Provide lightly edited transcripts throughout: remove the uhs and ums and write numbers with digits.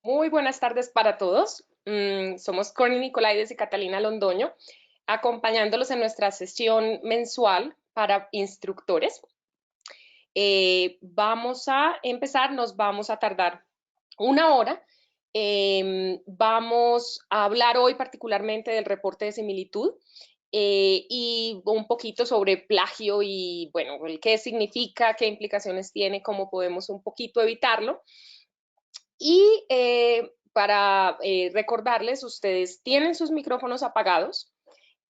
Muy buenas tardes para todos. Somos Connie Nicolaides y Catalina Londoño, acompañándolos en nuestra sesión mensual para instructores. Vamos a empezar, nos vamos a tardar una hora. Vamos a hablar hoy particularmente del reporte de similitud y un poquito sobre plagio y, bueno, el qué significa, qué implicaciones tiene, cómo podemos un poquito evitarlo. Y para recordarles, ustedes tienen sus micrófonos apagados.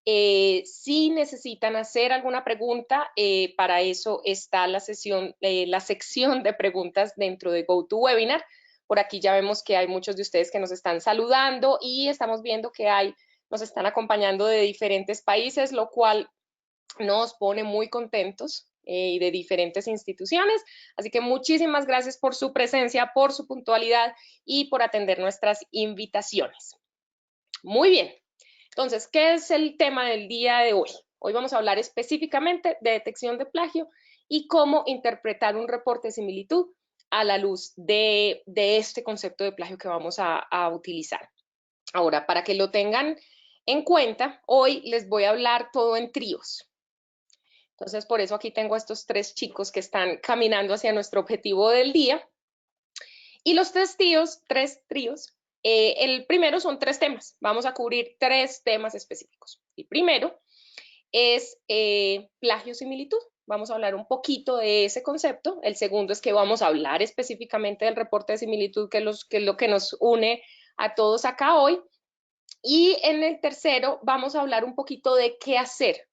Si necesitan hacer alguna pregunta, para eso está la sección de preguntas dentro de GoToWebinar. Por aquí ya vemos que hay muchos de ustedes que nos están saludando y estamos viendo que nos están acompañando de diferentes países, lo cual nos pone muy contentos y de diferentes instituciones. Así que muchísimas gracias por su presencia, por su puntualidad y por atender nuestras invitaciones. Muy bien. Entonces, ¿qué es el tema del día de hoy? Hoy vamos a hablar específicamente de detección de plagio y cómo interpretar un reporte de similitud a la luz de este concepto de plagio que vamos a utilizar. Ahora, para que lo tengan en cuenta, hoy les voy a hablar todo en tríos. Entonces, por eso aquí tengo a estos tres chicos que están caminando hacia nuestro objetivo del día. Y los tres tríos, el primero son tres temas. Vamos a cubrir tres temas específicos. El primero es plagio-similitud. Vamos a hablar un poquito de ese concepto. El segundo es que vamos a hablar específicamente del reporte de similitud, que es lo que nos une a todos acá hoy. Y en el tercero vamos a hablar un poquito de qué hacer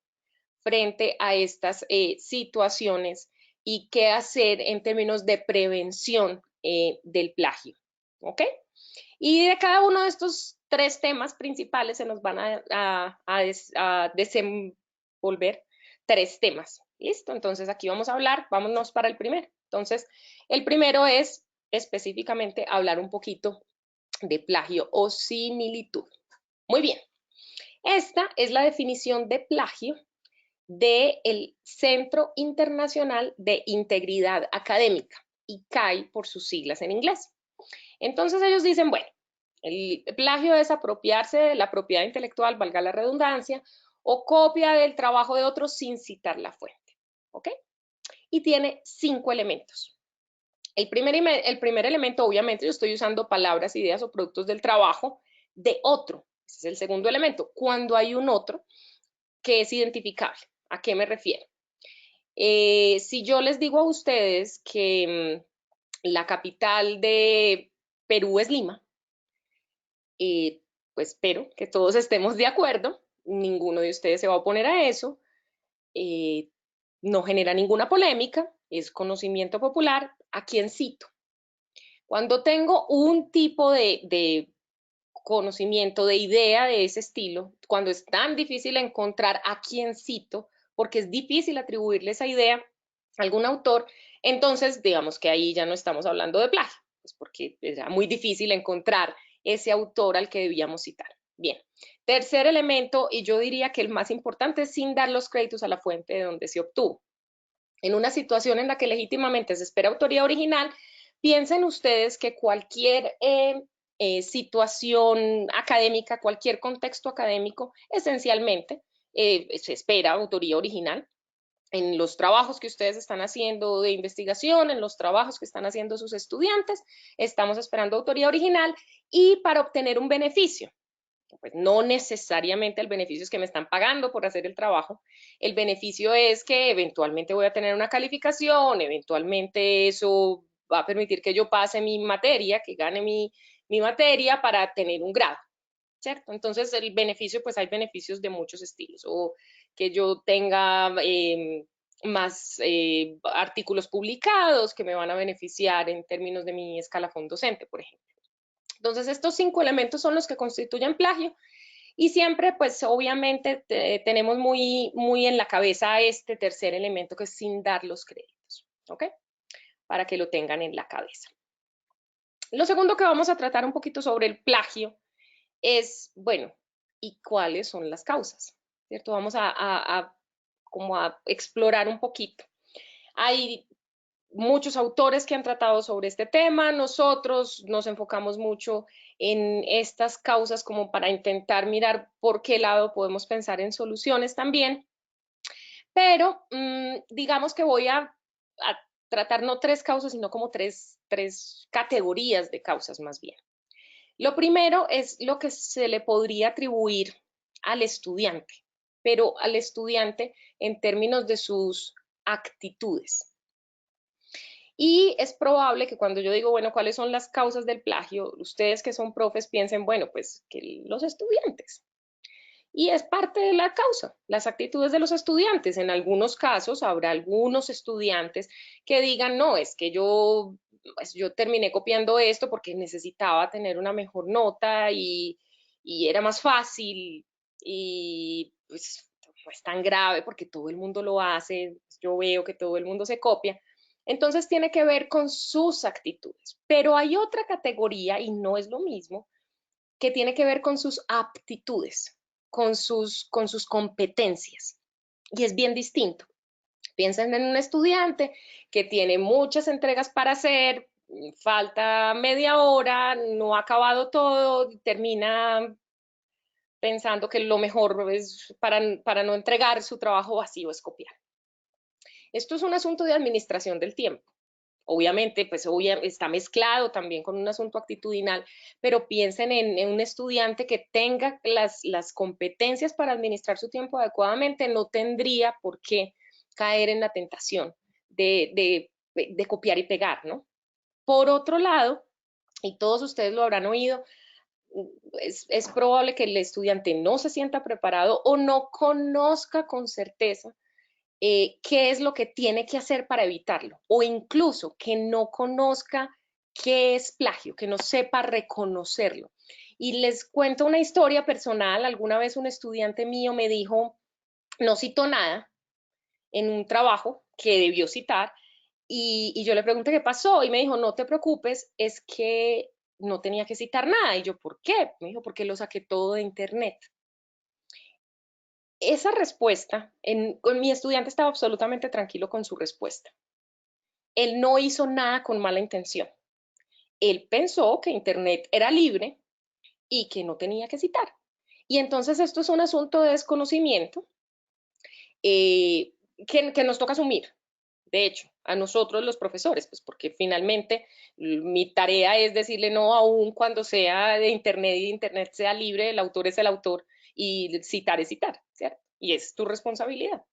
frente a estas situaciones y qué hacer en términos de prevención del plagio. ¿Ok? Y de cada uno de estos tres temas principales se nos van a desenvolver tres temas. ¿Listo? Entonces aquí vamos a hablar, vámonos para el primero. Entonces, el primero es específicamente hablar un poquito de plagio o similitud. Muy bien. Esta es la definición de plagio del Centro Internacional de Integridad Académica, ICAI por sus siglas en inglés. Entonces ellos dicen, bueno, el plagio es apropiarse de la propiedad intelectual, valga la redundancia, o copia del trabajo de otros sin citar la fuente. ¿Ok? Y tiene 5 elementos. El primer elemento, obviamente, yo estoy usando palabras, ideas o productos del trabajo de otro. Ese es el segundo elemento. Cuando hay un otro que es identificable. ¿A qué me refiero? Si yo les digo a ustedes que la capital de Perú es Lima, pues espero que todos estemos de acuerdo, ninguno de ustedes se va a oponer a eso, eh, no genera ninguna polémica, es conocimiento popular. ¿A quién cito? Cuando tengo un tipo de conocimiento, de idea de ese estilo, cuando es tan difícil encontrar a quién cito, porque es difícil atribuirle esa idea a algún autor, entonces digamos que ahí ya no estamos hablando de plagio, pues porque era muy difícil encontrar ese autor al que debíamos citar. Bien, tercer elemento, y yo diría que el más importante es sin dar los créditos a la fuente de donde se obtuvo. En una situación en la que legítimamente se espera autoría original, piensen ustedes que cualquier situación académica, cualquier contexto académico, esencialmente se espera autoría original. En los trabajos que ustedes están haciendo de investigación, en los trabajos que están haciendo sus estudiantes, estamos esperando autoría original y para obtener un beneficio. Pues no necesariamente el beneficio es que me están pagando por hacer el trabajo, el beneficio es que eventualmente voy a tener una calificación, eventualmente eso va a permitir que yo pase mi materia, que gane mi materia para tener un grado, ¿cierto? Entonces el beneficio, pues hay beneficios de muchos estilos, o que yo tenga más artículos publicados que me van a beneficiar en términos de mi escalafón docente, por ejemplo. Entonces estos 5 elementos son los que constituyen plagio y siempre, pues obviamente tenemos muy en la cabeza este tercer elemento que es sin dar los créditos, ¿ok? Para que lo tengan en la cabeza. Lo segundo que vamos a tratar un poquito sobre el plagio es, bueno, ¿y cuáles son las causas? ¿Cierto? Vamos como a explorar un poquito. Hay muchos autores que han tratado sobre este tema. Nosotros nos enfocamos mucho en estas causas como para intentar mirar por qué lado podemos pensar en soluciones también. Pero digamos que voy a tratar no tres causas, sino como tres categorías de causas más bien. Lo primero es lo que se le podría atribuir al estudiante, pero al estudiante en términos de sus actitudes. Y es probable que cuando yo digo, bueno, ¿cuáles son las causas del plagio? Ustedes que son profes piensen, bueno, pues que los estudiantes. Y es parte de la causa, las actitudes de los estudiantes. En algunos casos habrá algunos estudiantes que digan, no, es que pues, yo terminé copiando esto porque necesitaba tener una mejor nota y era más fácil y pues no es tan grave porque todo el mundo lo hace, yo veo que todo el mundo se copia. Entonces tiene que ver con sus actitudes. Pero hay otra categoría, y no es lo mismo, que tiene que ver con sus aptitudes, con sus competencias. Y es bien distinto. Piensen en un estudiante que tiene muchas entregas para hacer, falta media hora, no ha acabado todo, termina pensando que lo mejor es para no entregar su trabajo vacío es copiar. Esto es un asunto de administración del tiempo. Obviamente, pues está mezclado también con un asunto actitudinal, pero piensen en un estudiante que tenga las competencias para administrar su tiempo adecuadamente, no tendría por qué caer en la tentación de copiar y pegar, ¿no? Por otro lado, y todos ustedes lo habrán oído, es probable que el estudiante no se sienta preparado o no conozca con certeza qué es lo que tiene que hacer para evitarlo, o incluso que no conozca qué es plagio, que no sepa reconocerlo. Y les cuento una historia personal. Alguna vez un estudiante mío me dijo, no citó nada en un trabajo que debió citar, y yo le pregunté qué pasó, y me dijo, no te preocupes, es que no tenía que citar nada. Y yo, ¿por qué? Me dijo, porque lo saqué todo de internet. Esa respuesta, con mi estudiante estaba absolutamente tranquilo con su respuesta. Él no hizo nada con mala intención. Él pensó que Internet era libre y que no tenía que citar. Y entonces esto es un asunto de desconocimiento que nos toca asumir. De hecho, a nosotros los profesores, pues porque finalmente mi tarea es decirle no aún cuando sea de Internet y de Internet sea libre, el autor es el autor y citar es citar, ¿cierto? Y es tu responsabilidad.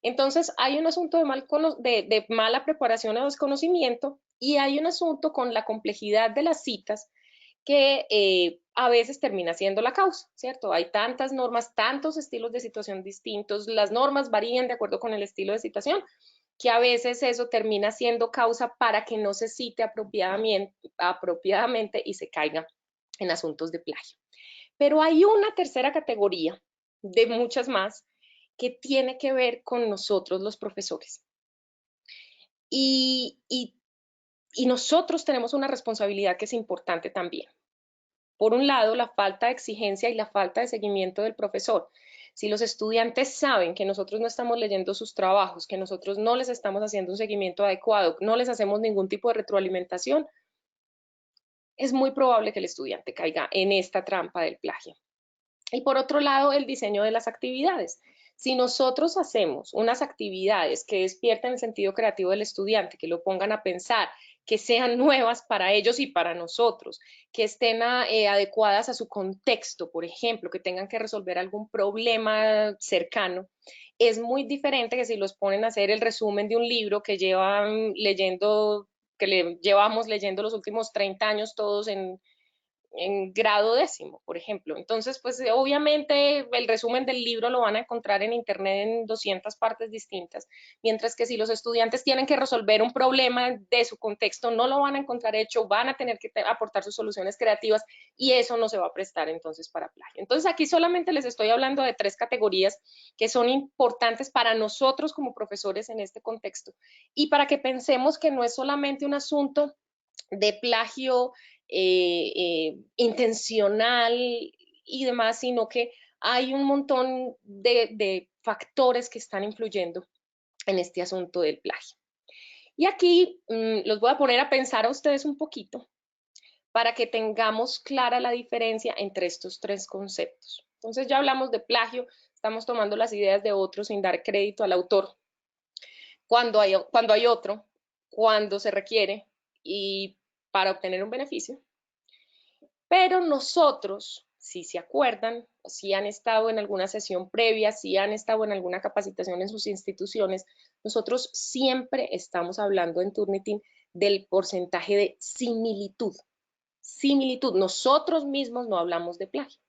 Entonces, hay un asunto de mala preparación o desconocimiento, y hay un asunto con la complejidad de las citas que a veces termina siendo la causa, ¿cierto? Hay tantas normas, tantos estilos de situación distintos, las normas varían de acuerdo con el estilo de situación, que a veces eso termina siendo causa para que no se cite apropiadamente y se caiga en asuntos de plagio. Pero hay una tercera categoría de muchas más que tiene que ver con nosotros los profesores. Y, y, y nosotros tenemos una responsabilidad que es importante también. Por un lado, la falta de exigencia y la falta de seguimiento del profesor. Si los estudiantes saben que nosotros no estamos leyendo sus trabajos, que nosotros no les estamos haciendo un seguimiento adecuado, no les hacemos ningún tipo de retroalimentación, es muy probable que el estudiante caiga en esta trampa del plagio. Y por otro lado, el diseño de las actividades. Si nosotros hacemos unas actividades que despierten el sentido creativo del estudiante, que lo pongan a pensar, que sean nuevas para ellos y para nosotros, que estén adecuadas a su contexto, por ejemplo, que tengan que resolver algún problema cercano, es muy diferente que si los ponen a hacer el resumen de un libro que llevan leyendo, llevamos leyendo los últimos 30 años todos en grado décimo, por ejemplo. Entonces, pues obviamente el resumen del libro lo van a encontrar en internet en 200 partes distintas, mientras que si los estudiantes tienen que resolver un problema de su contexto, no lo van a encontrar hecho, van a tener que aportar sus soluciones creativas, y eso no se va a prestar entonces para plagio. Entonces, aquí solamente les estoy hablando de tres categorías que son importantes para nosotros como profesores en este contexto, y para que pensemos que no es solamente un asunto de plagio intencional y demás, sino que hay un montón de factores que están influyendo en este asunto del plagio. Y aquí los voy a poner a pensar a ustedes un poquito para que tengamos clara la diferencia entre estos tres conceptos. Entonces ya hablamos de plagio, estamos tomando las ideas de otros sin dar crédito al autor. Cuando hay otro, cuando se requiere y para obtener un beneficio. Pero nosotros, si se acuerdan, si han estado en alguna sesión previa, si han estado en alguna capacitación en sus instituciones, nosotros siempre estamos hablando en Turnitin del porcentaje de similitud. Similitud, nosotros mismos no hablamos de plagio.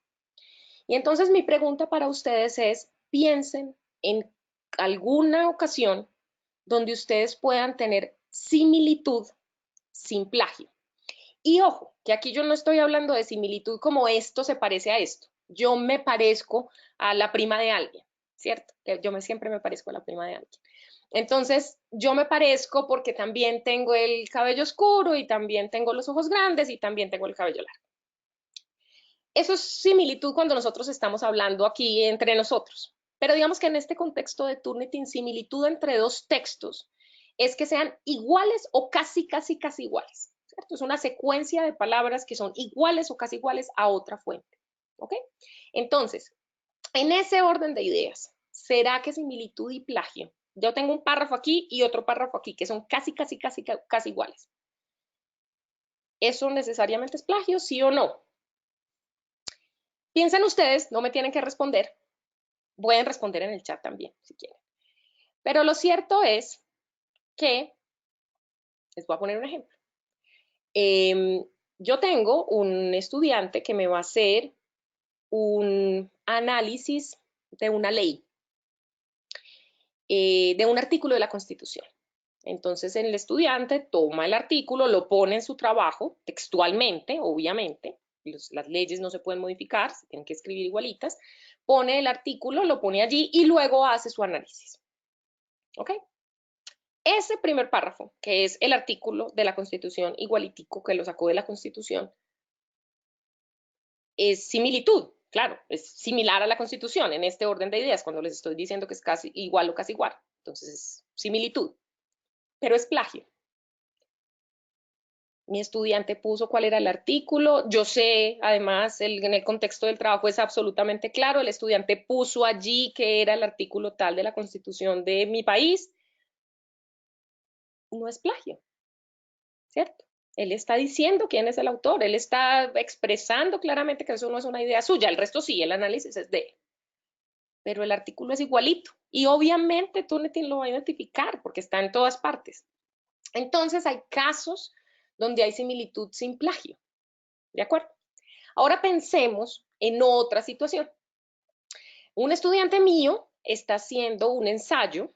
Y entonces mi pregunta para ustedes es, piensen en alguna ocasión donde ustedes puedan tener similitud sin plagio. Y ojo, que aquí yo no estoy hablando de similitud como esto se parece a esto. Yo me parezco a la prima de alguien, ¿cierto? Que yo siempre me parezco a la prima de alguien. Entonces, yo me parezco porque también tengo el cabello oscuro y también tengo los ojos grandes y también tengo el cabello largo. Eso es similitud cuando nosotros estamos hablando aquí entre nosotros. Pero digamos que en este contexto de Turnitin, similitud entre dos textos es que sean iguales o casi iguales. ¿Cierto? Es una secuencia de palabras que son iguales o casi iguales a otra fuente. ¿Ok? Entonces, en ese orden de ideas, ¿será que similitud y plagio? Yo tengo un párrafo aquí y otro párrafo aquí que son casi iguales. ¿Eso necesariamente es plagio, sí o no? Piensen ustedes, no me tienen que responder. Pueden responder en el chat también, si quieren. Pero lo cierto es que, les voy a poner un ejemplo. Yo tengo un estudiante que me va a hacer un análisis de una ley, de un artículo de la Constitución. Entonces el estudiante toma el artículo, lo pone en su trabajo, textualmente, obviamente, las leyes no se pueden modificar, se tienen que escribir igualitas, pone el artículo, lo pone allí y luego hace su análisis. ¿Ok? Ese primer párrafo, que es el artículo de la Constitución igualitico que lo sacó de la Constitución, es similitud, claro, es similar a la Constitución en este orden de ideas, cuando les estoy diciendo que es casi igual o casi igual. Entonces es similitud, pero es plagio. Mi estudiante puso cuál era el artículo, yo sé, además, en el contexto del trabajo es absolutamente claro, el estudiante puso allí que era el artículo tal de la Constitución de mi país, no es plagio, ¿cierto? Él está diciendo quién es el autor, él está expresando claramente que eso no es una idea suya, el resto sí, el análisis es de él. Pero el artículo es igualito y obviamente Turnitin lo va a identificar porque está en todas partes. Entonces hay casos donde hay similitud sin plagio, ¿de acuerdo? Ahora pensemos en otra situación. Un estudiante mío está haciendo un ensayo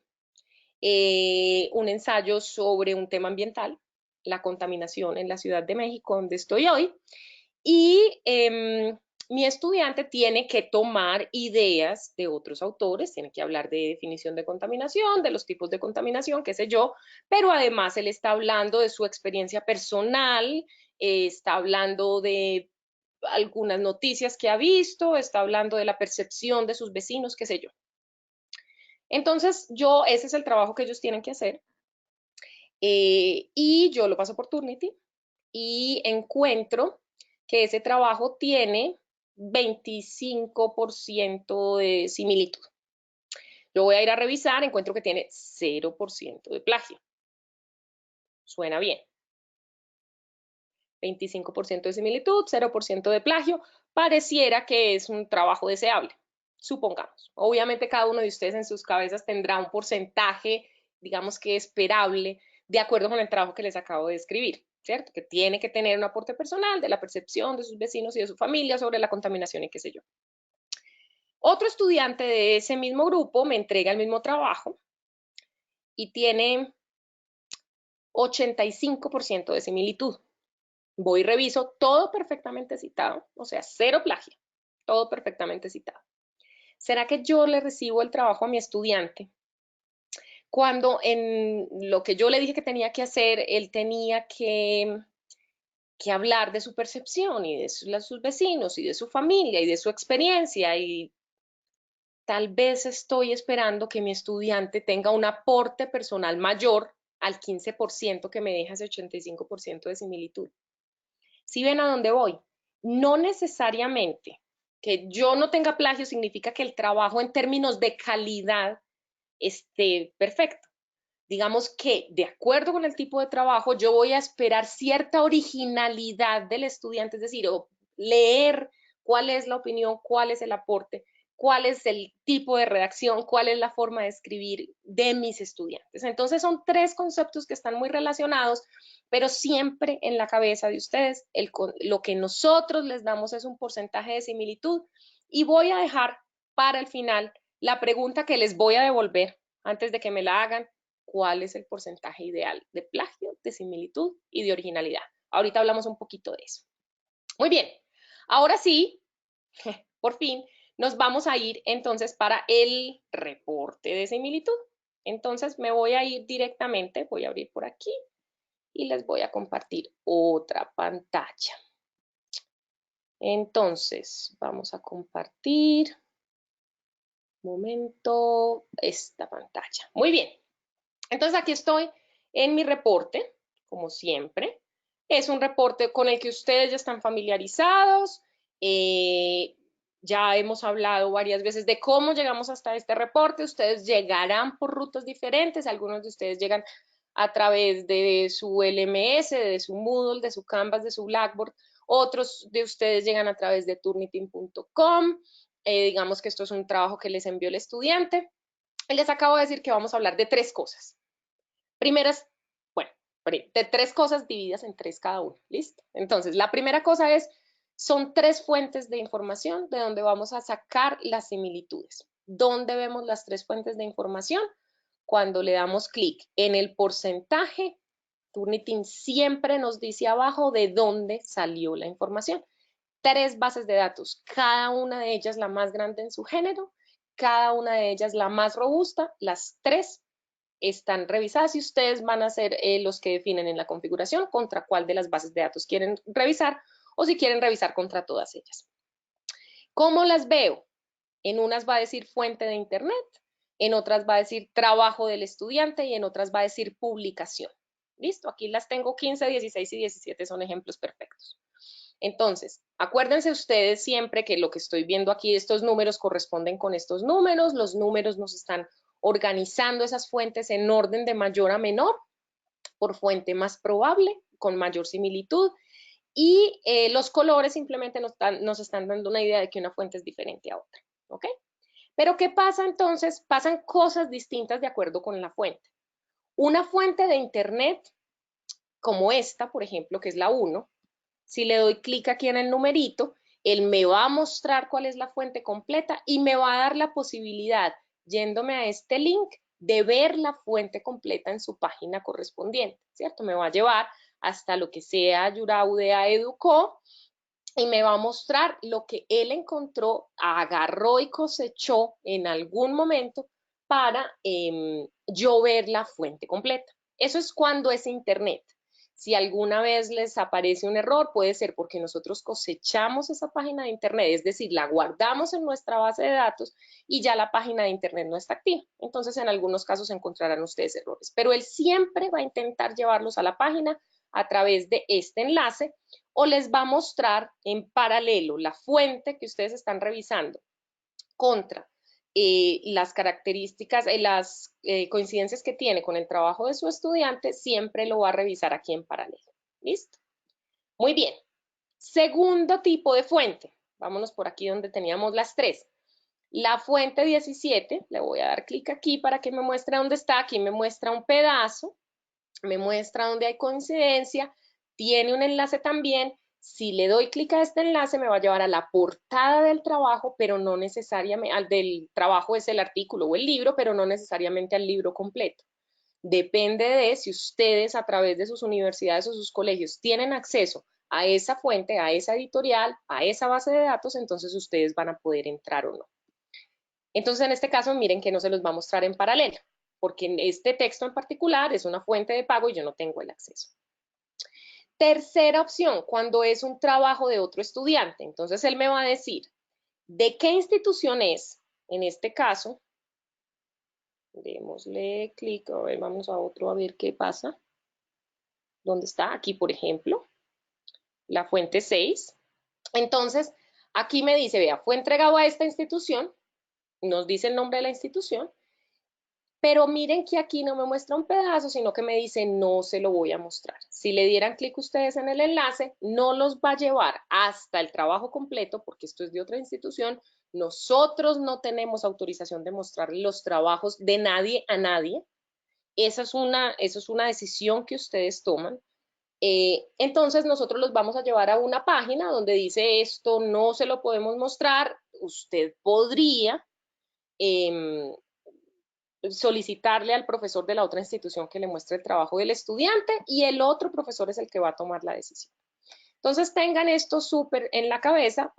sobre un tema ambiental, la contaminación en la Ciudad de México, donde estoy hoy, y mi estudiante tiene que tomar ideas de otros autores, tiene que hablar de definición de contaminación, de los tipos de contaminación, qué sé yo, pero además él está hablando de su experiencia personal, está hablando de algunas noticias que ha visto, está hablando de la percepción de sus vecinos, qué sé yo. Entonces, ese es el trabajo que ellos tienen que hacer. Y yo lo paso por Turnitin y encuentro que ese trabajo tiene 25% de similitud. Yo voy a ir a revisar, encuentro que tiene 0% de plagio. Suena bien. 25% de similitud, 0% de plagio. Pareciera que es un trabajo deseable, supongamos. Obviamente cada uno de ustedes en sus cabezas tendrá un porcentaje, digamos que esperable, de acuerdo con el trabajo que les acabo de describir, ¿cierto? Que tiene que tener un aporte personal de la percepción de sus vecinos y de su familia sobre la contaminación y qué sé yo. Otro estudiante de ese mismo grupo me entrega el mismo trabajo y tiene 85% de similitud. Voy y reviso todo perfectamente citado, o sea, 0 plagio, todo perfectamente citado. ¿Será que yo le recibo el trabajo a mi estudiante cuando en lo que yo le dije que tenía que hacer, él tenía que hablar de su percepción y de sus vecinos y de su familia y de su experiencia y tal vez estoy esperando que mi estudiante tenga un aporte personal mayor al 15% que me deja ese 85% de similitud. ¿Sí ven a dónde voy? No necesariamente que yo no tenga plagio significa que el trabajo en términos de calidad esté perfecto. Digamos que de acuerdo con el tipo de trabajo, yo voy a esperar cierta originalidad del estudiante, es decir, leer cuál es la opinión, cuál es el aporte, cuál es el tipo de redacción, cuál es la forma de escribir de mis estudiantes. Entonces son tres conceptos que están muy relacionados, pero siempre en la cabeza de ustedes lo que nosotros les damos es un porcentaje de similitud y voy a dejar para el final la pregunta que les voy a devolver antes de que me la hagan. ¿Cuál es el porcentaje ideal de plagio, de similitud y de originalidad? Ahorita hablamos un poquito de eso. Muy bien, ahora sí, por fin, nos vamos a ir entonces para el reporte de similitud. Entonces me voy a ir directamente, voy a abrir por aquí y les voy a compartir otra pantalla. Entonces, vamos a compartir, un momento, esta pantalla. Muy bien, entonces aquí estoy en mi reporte, como siempre. Es un reporte con el que ustedes ya están familiarizados. Ya hemos hablado varias veces de cómo llegamos hasta este reporte. Ustedes llegarán por rutas diferentes. Algunos de ustedes llegan a través de su LMS, de su Moodle, de su Canvas, de su Blackboard. Otros de ustedes llegan a través de turnitin.com. Digamos que esto es un trabajo que les envió el estudiante. Y les acabo de decir que vamos a hablar de tres cosas. Primeras, bueno, de tres cosas divididas en tres cada uno, ¿listo? Entonces, la primera cosa son tres fuentes de información de donde vamos a sacar las similitudes. ¿Dónde vemos las tres fuentes de información? Cuando le damos clic en el porcentaje, Turnitin siempre nos dice abajo de dónde salió la información. Tres bases de datos, cada una de ellas la más grande en su género, cada una de ellas la más robusta, las tres están revisadas y ustedes van a ser los que definen en la configuración contra cuál de las bases de datos quieren revisar o si quieren revisar contra todas ellas. ¿Cómo las veo? En unas va a decir fuente de internet, en otras va a decir trabajo del estudiante y en otras va a decir publicación. ¿Listo? Aquí las tengo 15, 16 y 17 son ejemplos perfectos. Entonces, acuérdense ustedes siempre que lo que estoy viendo aquí, estos números corresponden con estos números, los números nos están organizando esas fuentes en orden de mayor a menor, por fuente más probable, con mayor similitud, y los colores simplemente nos están dando una idea de que una fuente es diferente a otra, ¿ok? Pero ¿qué pasa entonces? Pasan cosas distintas de acuerdo con la fuente. Una fuente de internet, como esta, por ejemplo, que es la 1, si le doy clic aquí en el numerito, él me va a mostrar cuál es la fuente completa y me va a dar la posibilidad, yéndome a este link, de ver la fuente completa en su página correspondiente, ¿cierto? Me va a llevar hasta lo que sea Yuraudea Educó y me va a mostrar lo que él encontró, agarró y cosechó en algún momento para yo ver la fuente completa. Eso es cuando es internet. Si alguna vez les aparece un error, puede ser porque nosotros cosechamos esa página de internet, es decir, la guardamos en nuestra base de datos y ya la página de internet no está activa. Entonces, en algunos casos encontrarán ustedes errores, pero él siempre va a intentar llevarlos a la página a través de este enlace o les va a mostrar en paralelo la fuente que ustedes están revisando contra las características, las coincidencias que tiene con el trabajo de su estudiante, siempre lo va a revisar aquí en paralelo. ¿Listo? Muy bien. Segundo tipo de fuente. Vámonos por aquí donde teníamos las tres. La fuente 17, le voy a dar clic aquí para que me muestre dónde está. Aquí me muestra un pedazo, me muestra dónde hay coincidencia, tiene un enlace también. Si le doy clic a este enlace me va a llevar a la portada del trabajo, pero no necesariamente, al del trabajo es el artículo o el libro, pero no necesariamente al libro completo. Depende de si ustedes a través de sus universidades o sus colegios tienen acceso a esa fuente, a esa editorial, a esa base de datos, entonces ustedes van a poder entrar o no. Entonces en este caso miren que no se los va a mostrar en paralelo, porque este texto en particular es una fuente de pago y yo no tengo el acceso. Tercera opción, cuando es un trabajo de otro estudiante. Entonces él me va a decir de qué institución es, en este caso, Démosle clic, a ver, vamos a otro a ver qué pasa. ¿Dónde está? Aquí, por ejemplo, la fuente 6. Entonces, aquí me dice, vea, fue entregado a esta institución, nos dice el nombre de la institución, pero miren que aquí no me muestra un pedazo, sino que me dice no se lo voy a mostrar. Si le dieran clic ustedes en el enlace, no los va a llevar hasta el trabajo completo, porque esto es de otra institución. Nosotros no tenemos autorización de mostrar los trabajos de nadie a nadie. Eso es una decisión que ustedes toman. Entonces nosotros los vamos a llevar a una página donde dice esto no se lo podemos mostrar. Usted podría solicitarle al profesor de la otra institución que le muestre el trabajo del estudiante y el otro profesor es el que va a tomar la decisión. Entonces tengan esto súper en la cabeza.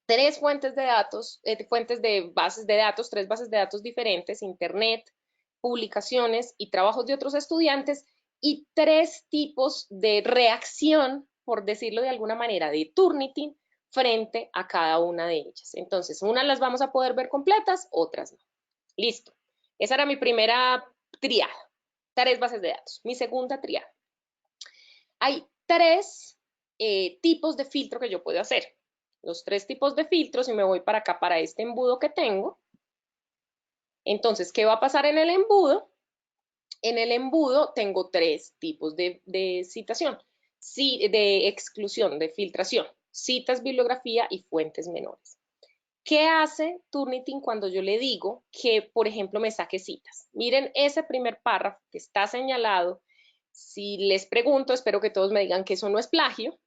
Tres fuentes de datos, fuentes de bases de datos, tres bases de datos diferentes, internet, publicaciones y trabajos de otros estudiantes y tres tipos de reacción, por decirlo de alguna manera, de Turnitin frente a cada una de ellas. Entonces, unas las vamos a poder ver completas, otras no. Listo. Esa era mi primera triada, tres bases de datos. Mi segunda triada. Hay tres tipos de filtro que yo puedo hacer. Los tres tipos de filtros, y me voy para acá, para este embudo que tengo. Entonces, ¿qué va a pasar en el embudo? En el embudo tengo tres tipos de citación, de exclusión, de filtración, citas, bibliografía y fuentes menores. ¿Qué hace Turnitin cuando yo le digo que, por ejemplo, me saque citas? Miren ese primer párrafo que está señalado. Si les pregunto, espero que todos me digan que eso no es plagio,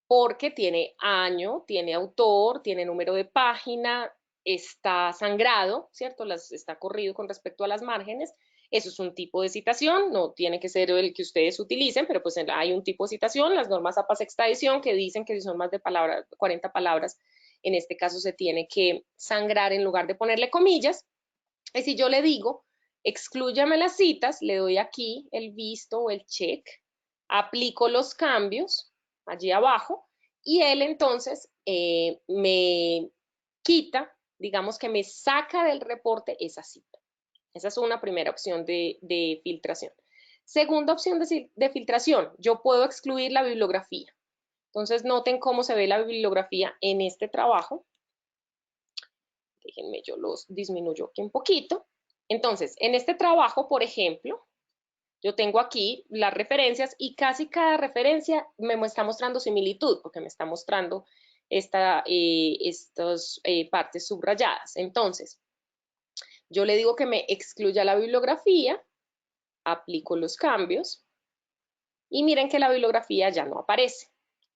porque tiene año, tiene autor, tiene número de página, está sangrado, ¿cierto? Está corrido con respecto a las márgenes. Eso es un tipo de citación, no tiene que ser el que ustedes utilicen, pero pues hay un tipo de citación, las normas APA sexta edición, que dicen que si son más de 40 palabras, en este caso se tiene que sangrar en lugar de ponerle comillas. Y si yo le digo, exclúyame las citas, le doy aquí el visto o el check, aplico los cambios allí abajo y él entonces me quita, digamos que me saca del reporte esa cita. Esa es una primera opción de filtración. Segunda opción de filtración, yo puedo excluir la bibliografía. Entonces noten cómo se ve la bibliografía en este trabajo. Déjenme, yo los disminuyo aquí un poquito. Entonces, en este trabajo, por ejemplo, yo tengo aquí las referencias y casi cada referencia me está mostrando similitud, porque me está mostrando estas partes subrayadas. Entonces, yo le digo que me excluya la bibliografía, aplico los cambios y miren que la bibliografía ya no aparece.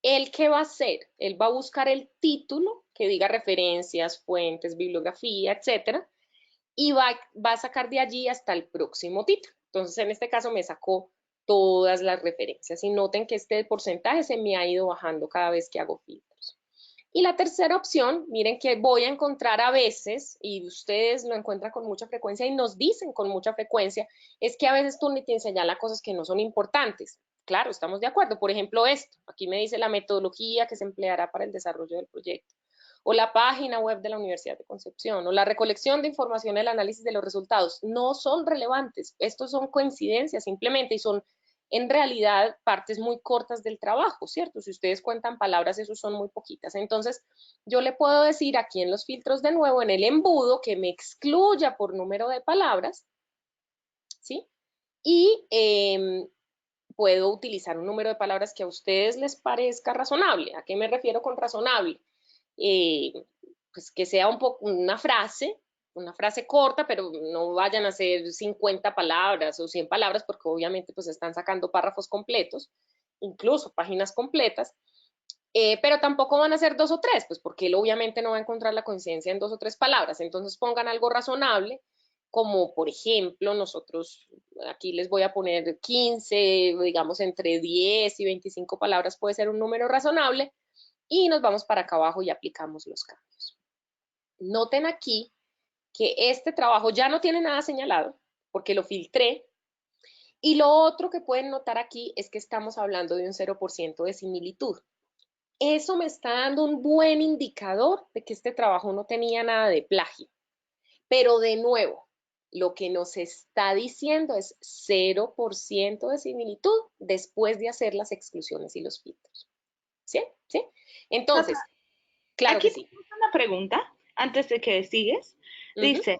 ¿Él qué va a hacer? Él va a buscar el título que diga referencias, fuentes, bibliografía, etcétera, y va a sacar de allí hasta el próximo título. Entonces, en este caso me sacó todas las referencias y noten que este porcentaje se me ha ido bajando cada vez que hago filtros. Y la tercera opción, miren que voy a encontrar a veces, y ustedes lo encuentran con mucha frecuencia y nos dicen con mucha frecuencia, es que a veces Turnitin señala cosas que no son importantes. Claro, estamos de acuerdo. Por ejemplo, esto, aquí me dice la metodología que se empleará para el desarrollo del proyecto, o la página web de la Universidad de Concepción, o la recolección de información, el análisis de los resultados. No son relevantes, estos son coincidencias simplemente y son en realidad partes muy cortas del trabajo, ¿cierto? Si ustedes cuentan palabras, eso son muy poquitas. Entonces, yo le puedo decir aquí en los filtros de nuevo, en el embudo, que me excluya por número de palabras, ¿sí? Y puedo utilizar un número de palabras que a ustedes les parezca razonable. ¿A qué me refiero con razonable? Pues que sea un poco una frase corta, pero no vayan a ser 50 palabras o 100 palabras, porque obviamente pues están sacando párrafos completos, incluso páginas completas, pero tampoco van a ser dos o tres, pues porque él obviamente no va a encontrar la coincidencia en dos o tres palabras, entonces pongan algo razonable, como por ejemplo nosotros, aquí les voy a poner 15, digamos entre 10 y 25 palabras puede ser un número razonable, y nos vamos para acá abajo y aplicamos los cambios. Noten aquí que este trabajo ya no tiene nada señalado porque lo filtré. Y lo otro que pueden notar aquí es que estamos hablando de un 0% de similitud. Eso me está dando un buen indicador de que este trabajo no tenía nada de plagio. Pero de nuevo, Lo que nos está diciendo es 0% de similitud después de hacer las exclusiones y los filtros. ¿Sí? ¿Sí? Entonces, claro que Aquí sí. tenemos una pregunta antes de que sigues. Ujú. Dice,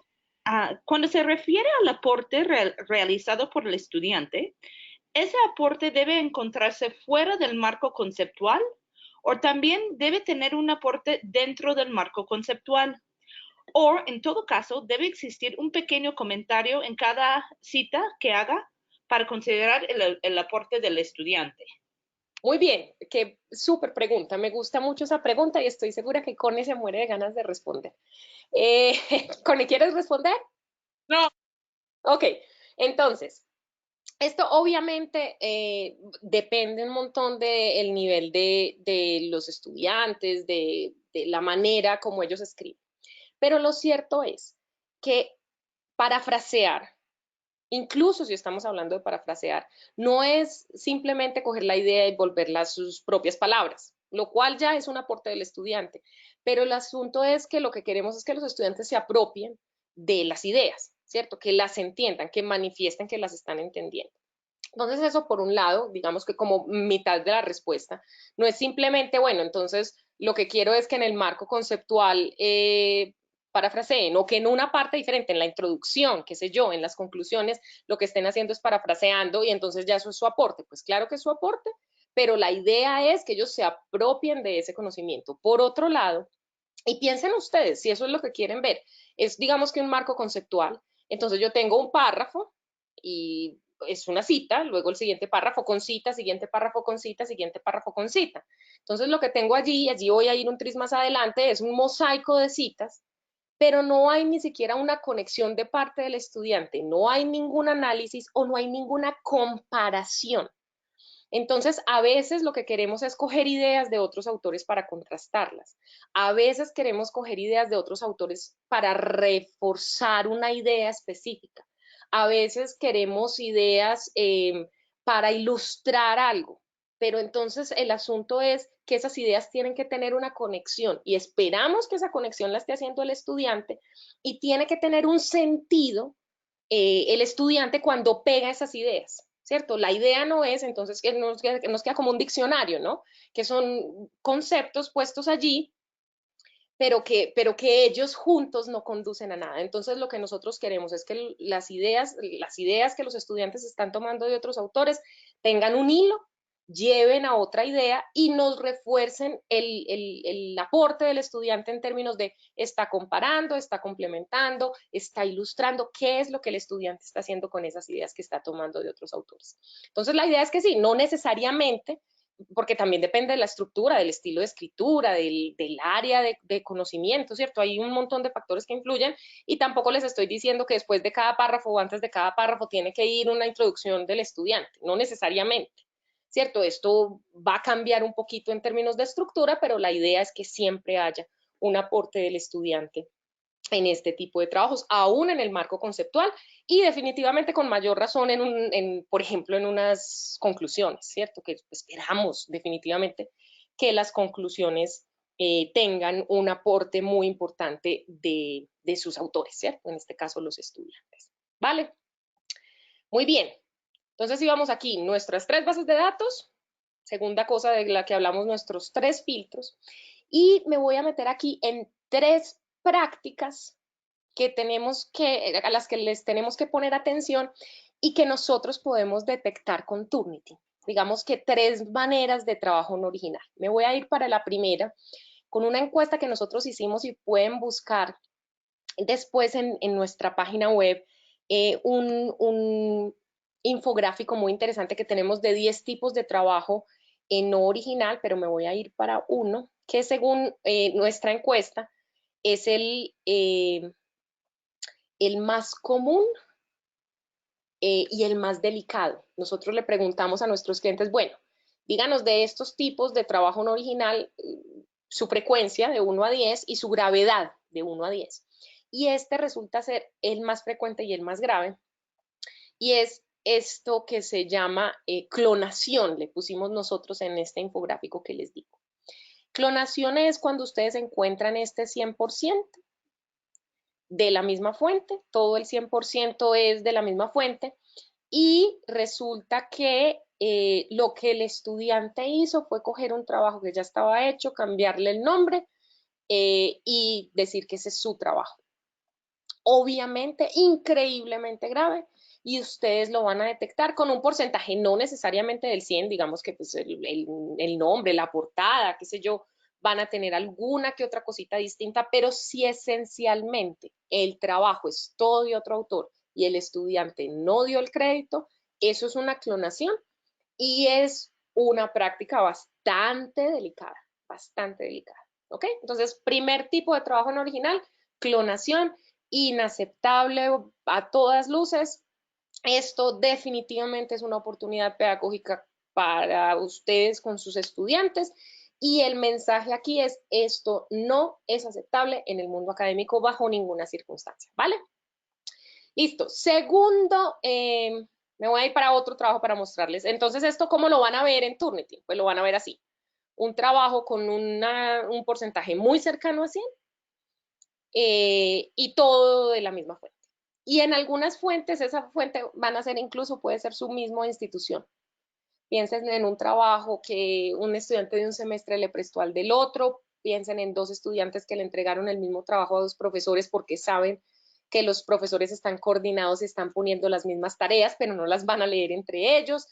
cuando se refiere al aporte realizado por el estudiante, ¿ese aporte debe encontrarse fuera del marco conceptual o también debe tener un aporte dentro del marco conceptual? O, en todo caso, debe existir un pequeño comentario en cada cita que haga para considerar el aporte del estudiante. Muy bien, qué súper pregunta. Me gusta mucho esa pregunta y estoy segura que Connie se muere de ganas de responder. Eh, Connie, ¿quieres responder? No. Ok, entonces, esto obviamente depende un montón del nivel de los estudiantes, de la manera como ellos escriben. Pero lo cierto es que parafrasear, incluso si estamos hablando de parafrasear, no es simplemente coger la idea y volverla a sus propias palabras, lo cual ya es un aporte del estudiante. Pero el asunto es que lo que queremos es que los estudiantes se apropien de las ideas, ¿cierto? Que las entiendan, que manifiesten que las están entendiendo. Entonces eso por un lado, digamos que como mitad de la respuesta, no es simplemente, bueno, entonces lo que quiero es que en el marco conceptual parafraseen o que en una parte diferente, en la introducción, qué sé yo, en las conclusiones, lo que estén haciendo es parafraseando y entonces ya eso es su aporte. Pues claro que es su aporte, pero la idea es que ellos se apropien de ese conocimiento. Por otro lado, y piensen ustedes, si eso es lo que quieren ver, es digamos que un marco conceptual. Entonces yo tengo un párrafo y es una cita, luego el siguiente párrafo con cita, siguiente párrafo con cita, siguiente párrafo con cita. Entonces lo que tengo allí voy a ir un tris más adelante, es un mosaico de citas, pero no hay ni siquiera una conexión de parte del estudiante, no hay ningún análisis o no hay ninguna comparación. Entonces, a veces lo que queremos es coger ideas de otros autores para contrastarlas. A veces queremos coger ideas de otros autores para reforzar una idea específica. A veces queremos ideas para ilustrar algo. Pero entonces el asunto es que esas ideas tienen que tener una conexión y esperamos que esa conexión la esté haciendo el estudiante y tiene que tener un sentido el estudiante cuando pega esas ideas. ¿Cierto? La idea no es entonces que nos queda como un diccionario, ¿no? Que son conceptos puestos allí, pero que ellos juntos no conducen a nada. Entonces lo que nosotros queremos es que las ideas que los estudiantes están tomando de otros autores tengan un hilo, lleven a otra idea y nos refuercen el aporte del estudiante en términos de está comparando, está complementando, está ilustrando qué es lo que el estudiante está haciendo con esas ideas que está tomando de otros autores. Entonces la idea es que sí, no necesariamente porque también depende de la estructura, del estilo de escritura, del área de conocimiento, ¿cierto? Hay un montón de factores que influyen y tampoco les estoy diciendo que después de cada párrafo o antes de cada párrafo tiene que ir una introducción del estudiante, no necesariamente, ¿cierto? Esto va a cambiar un poquito en términos de estructura, pero la idea es que siempre haya un aporte del estudiante en este tipo de trabajos, aún en el marco conceptual y definitivamente con mayor razón por ejemplo, en unas conclusiones, ¿cierto? Que esperamos definitivamente que las conclusiones tengan un aporte muy importante de sus autores, ¿cierto? En este caso, los estudiantes. ¿Vale? Muy bien. Entonces, íbamos aquí, nuestras 3 bases de datos, segunda cosa de la que hablamos, nuestros 3 filtros, y me voy a meter aquí en 3 prácticas a las que les tenemos que poner atención y que nosotros podemos detectar con Turnitin. Digamos que 3 maneras de trabajo no original. Me voy a ir para la primera con una encuesta que nosotros hicimos y pueden buscar después en nuestra página web un infográfico muy interesante que tenemos de 10 tipos de trabajo no original, pero me voy a ir para uno que según nuestra encuesta es el más común y el más delicado. Nosotros le preguntamos a nuestros clientes, bueno, díganos de estos tipos de trabajo no original, su frecuencia de 1 a 10 y su gravedad de 1 a 10. Y este resulta ser el más frecuente y el más grave, y es esto que se llama clonación, le pusimos nosotros en este infográfico que les digo. Clonación es cuando ustedes encuentran este 100%, de la misma fuente, todo el 100% es de la misma fuente, y resulta que lo que el estudiante hizo fue coger un trabajo que ya estaba hecho, cambiarle el nombre y decir que ese es su trabajo. Obviamente, increíblemente grave, y ustedes lo van a detectar con un porcentaje, no necesariamente del 100, digamos que pues el nombre, la portada, qué sé yo, van a tener alguna que otra cosita distinta, pero si esencialmente el trabajo es todo de otro autor y el estudiante no dio el crédito, eso es una clonación y es una práctica bastante delicada, ¿ok? Entonces, primer tipo de trabajo no original, clonación, inaceptable a todas luces. Esto definitivamente es una oportunidad pedagógica para ustedes con sus estudiantes y el mensaje aquí es, esto no es aceptable en el mundo académico bajo ninguna circunstancia, ¿vale? Listo. Segundo, me voy a ir para otro trabajo para mostrarles. Entonces, ¿esto cómo lo van a ver en Turnitin? Pues lo van a ver así. Un trabajo con un porcentaje muy cercano a 100 y todo de la misma fuente. Y en algunas fuentes, esa fuente van a ser incluso, puede ser su misma institución. Piensen en un trabajo que un estudiante de un semestre le prestó al del otro, piensen en dos estudiantes que le entregaron el mismo trabajo a dos profesores porque saben que los profesores están coordinados y están poniendo las mismas tareas, pero no las van a leer entre ellos.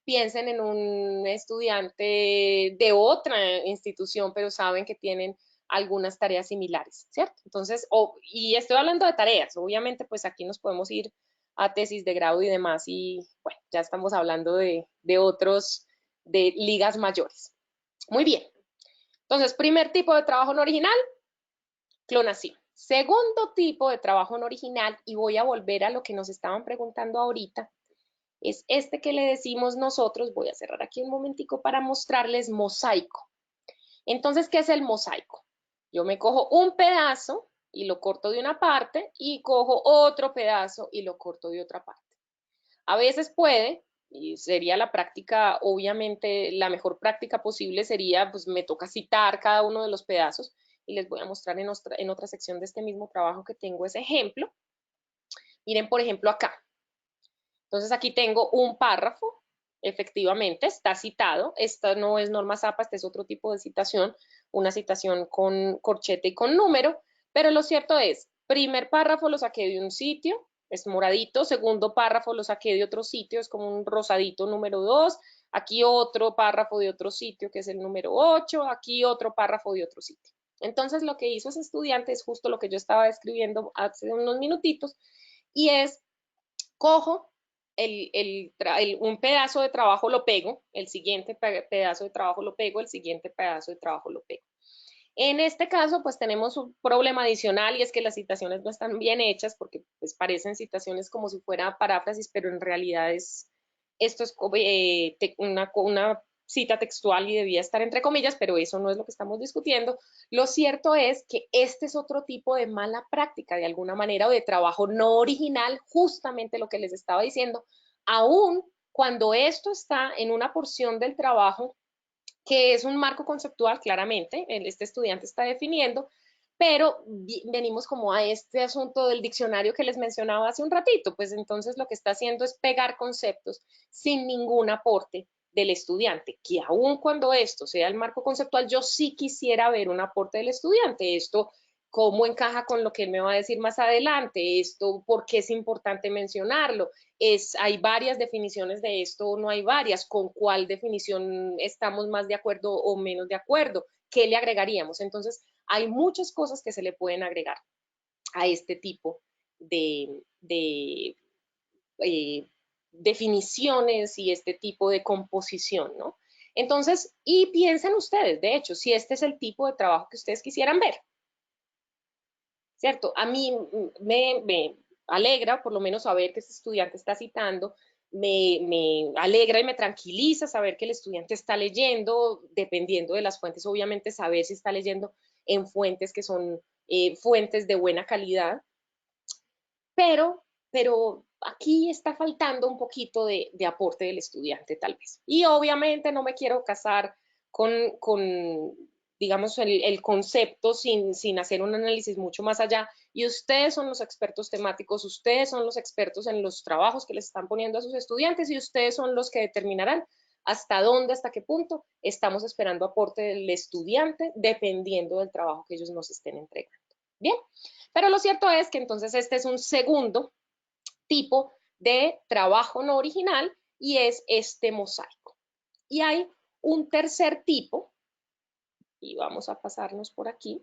Piensen en un estudiante de otra institución, pero saben que tienen algunas tareas similares, ¿cierto? Entonces, y estoy hablando de tareas, obviamente pues aquí nos podemos ir a tesis de grado y demás, y bueno, ya estamos hablando de otros, de ligas mayores. Muy bien. Entonces, primer tipo de trabajo no original, clonación. Segundo tipo de trabajo no original, y voy a volver a lo que nos estaban preguntando ahorita, es este que le decimos nosotros, voy a cerrar aquí un momentico para mostrarles mosaico. Entonces, ¿qué es el mosaico? Yo me cojo un pedazo y lo corto de una parte y cojo otro pedazo y lo corto de otra parte. A veces puede, y sería la práctica, obviamente la mejor práctica posible sería, pues me toca citar cada uno de los pedazos y les voy a mostrar en otra sección de este mismo trabajo que tengo ese ejemplo. Miren, por ejemplo, acá. Entonces aquí tengo un párrafo, efectivamente, está citado. Esta no es norma ZAPA, este es otro tipo de citación, una citación con corchete y con número, pero lo cierto es, primer párrafo lo saqué de un sitio, es moradito, segundo párrafo lo saqué de otro sitio, es como un rosadito número 2, aquí otro párrafo de otro sitio que es el número 8, aquí otro párrafo de otro sitio. Entonces lo que hizo ese estudiante es justo lo que yo estaba describiendo hace unos minutitos y es cojo un pedazo de trabajo lo pego, el siguiente pedazo de trabajo lo pego, el siguiente pedazo de trabajo lo pego. En este caso, pues tenemos un problema adicional y es que las citaciones no están bien hechas porque pues parecen citaciones como si fuera paráfrasis, pero en realidad esto es una cita textual y debía estar entre comillas, pero eso no es lo que estamos discutiendo. Lo cierto es que este es otro tipo de mala práctica de alguna manera o de trabajo no original, justamente lo que les estaba diciendo, aún cuando esto está en una porción del trabajo que es un marco conceptual, claramente, este estudiante está definiendo, pero venimos como a este asunto del diccionario que les mencionaba hace un ratito, pues entonces lo que está haciendo es pegar conceptos sin ningún aporte del estudiante, que aun cuando esto sea el marco conceptual, yo sí quisiera ver un aporte del estudiante, esto cómo encaja con lo que él me va a decir más adelante, esto, por qué es importante mencionarlo, hay varias definiciones de esto, no hay varias, con cuál definición estamos más de acuerdo o menos de acuerdo, qué le agregaríamos. Entonces, hay muchas cosas que se le pueden agregar a este tipo de definiciones y este tipo de composición, ¿no? Entonces, y piensen ustedes, de hecho, si este es el tipo de trabajo que ustedes quisieran ver, ¿cierto? A mí me alegra por lo menos saber que este estudiante está citando, me alegra y me tranquiliza saber que el estudiante está leyendo, dependiendo de las fuentes, obviamente saber si está leyendo en fuentes que son fuentes de buena calidad, pero aquí está faltando un poquito de aporte del estudiante tal vez. Y obviamente no me quiero casar con digamos, el concepto sin hacer un análisis mucho más allá. Y ustedes son los expertos temáticos, ustedes son los expertos en los trabajos que les están poniendo a sus estudiantes y ustedes son los que determinarán hasta dónde, hasta qué punto estamos esperando aporte del estudiante dependiendo del trabajo que ellos nos estén entregando. Bien, pero lo cierto es que entonces este es un segundo tipo de trabajo no original y es este mosaico. Y hay un tercer tipo, y vamos a pasarnos por aquí,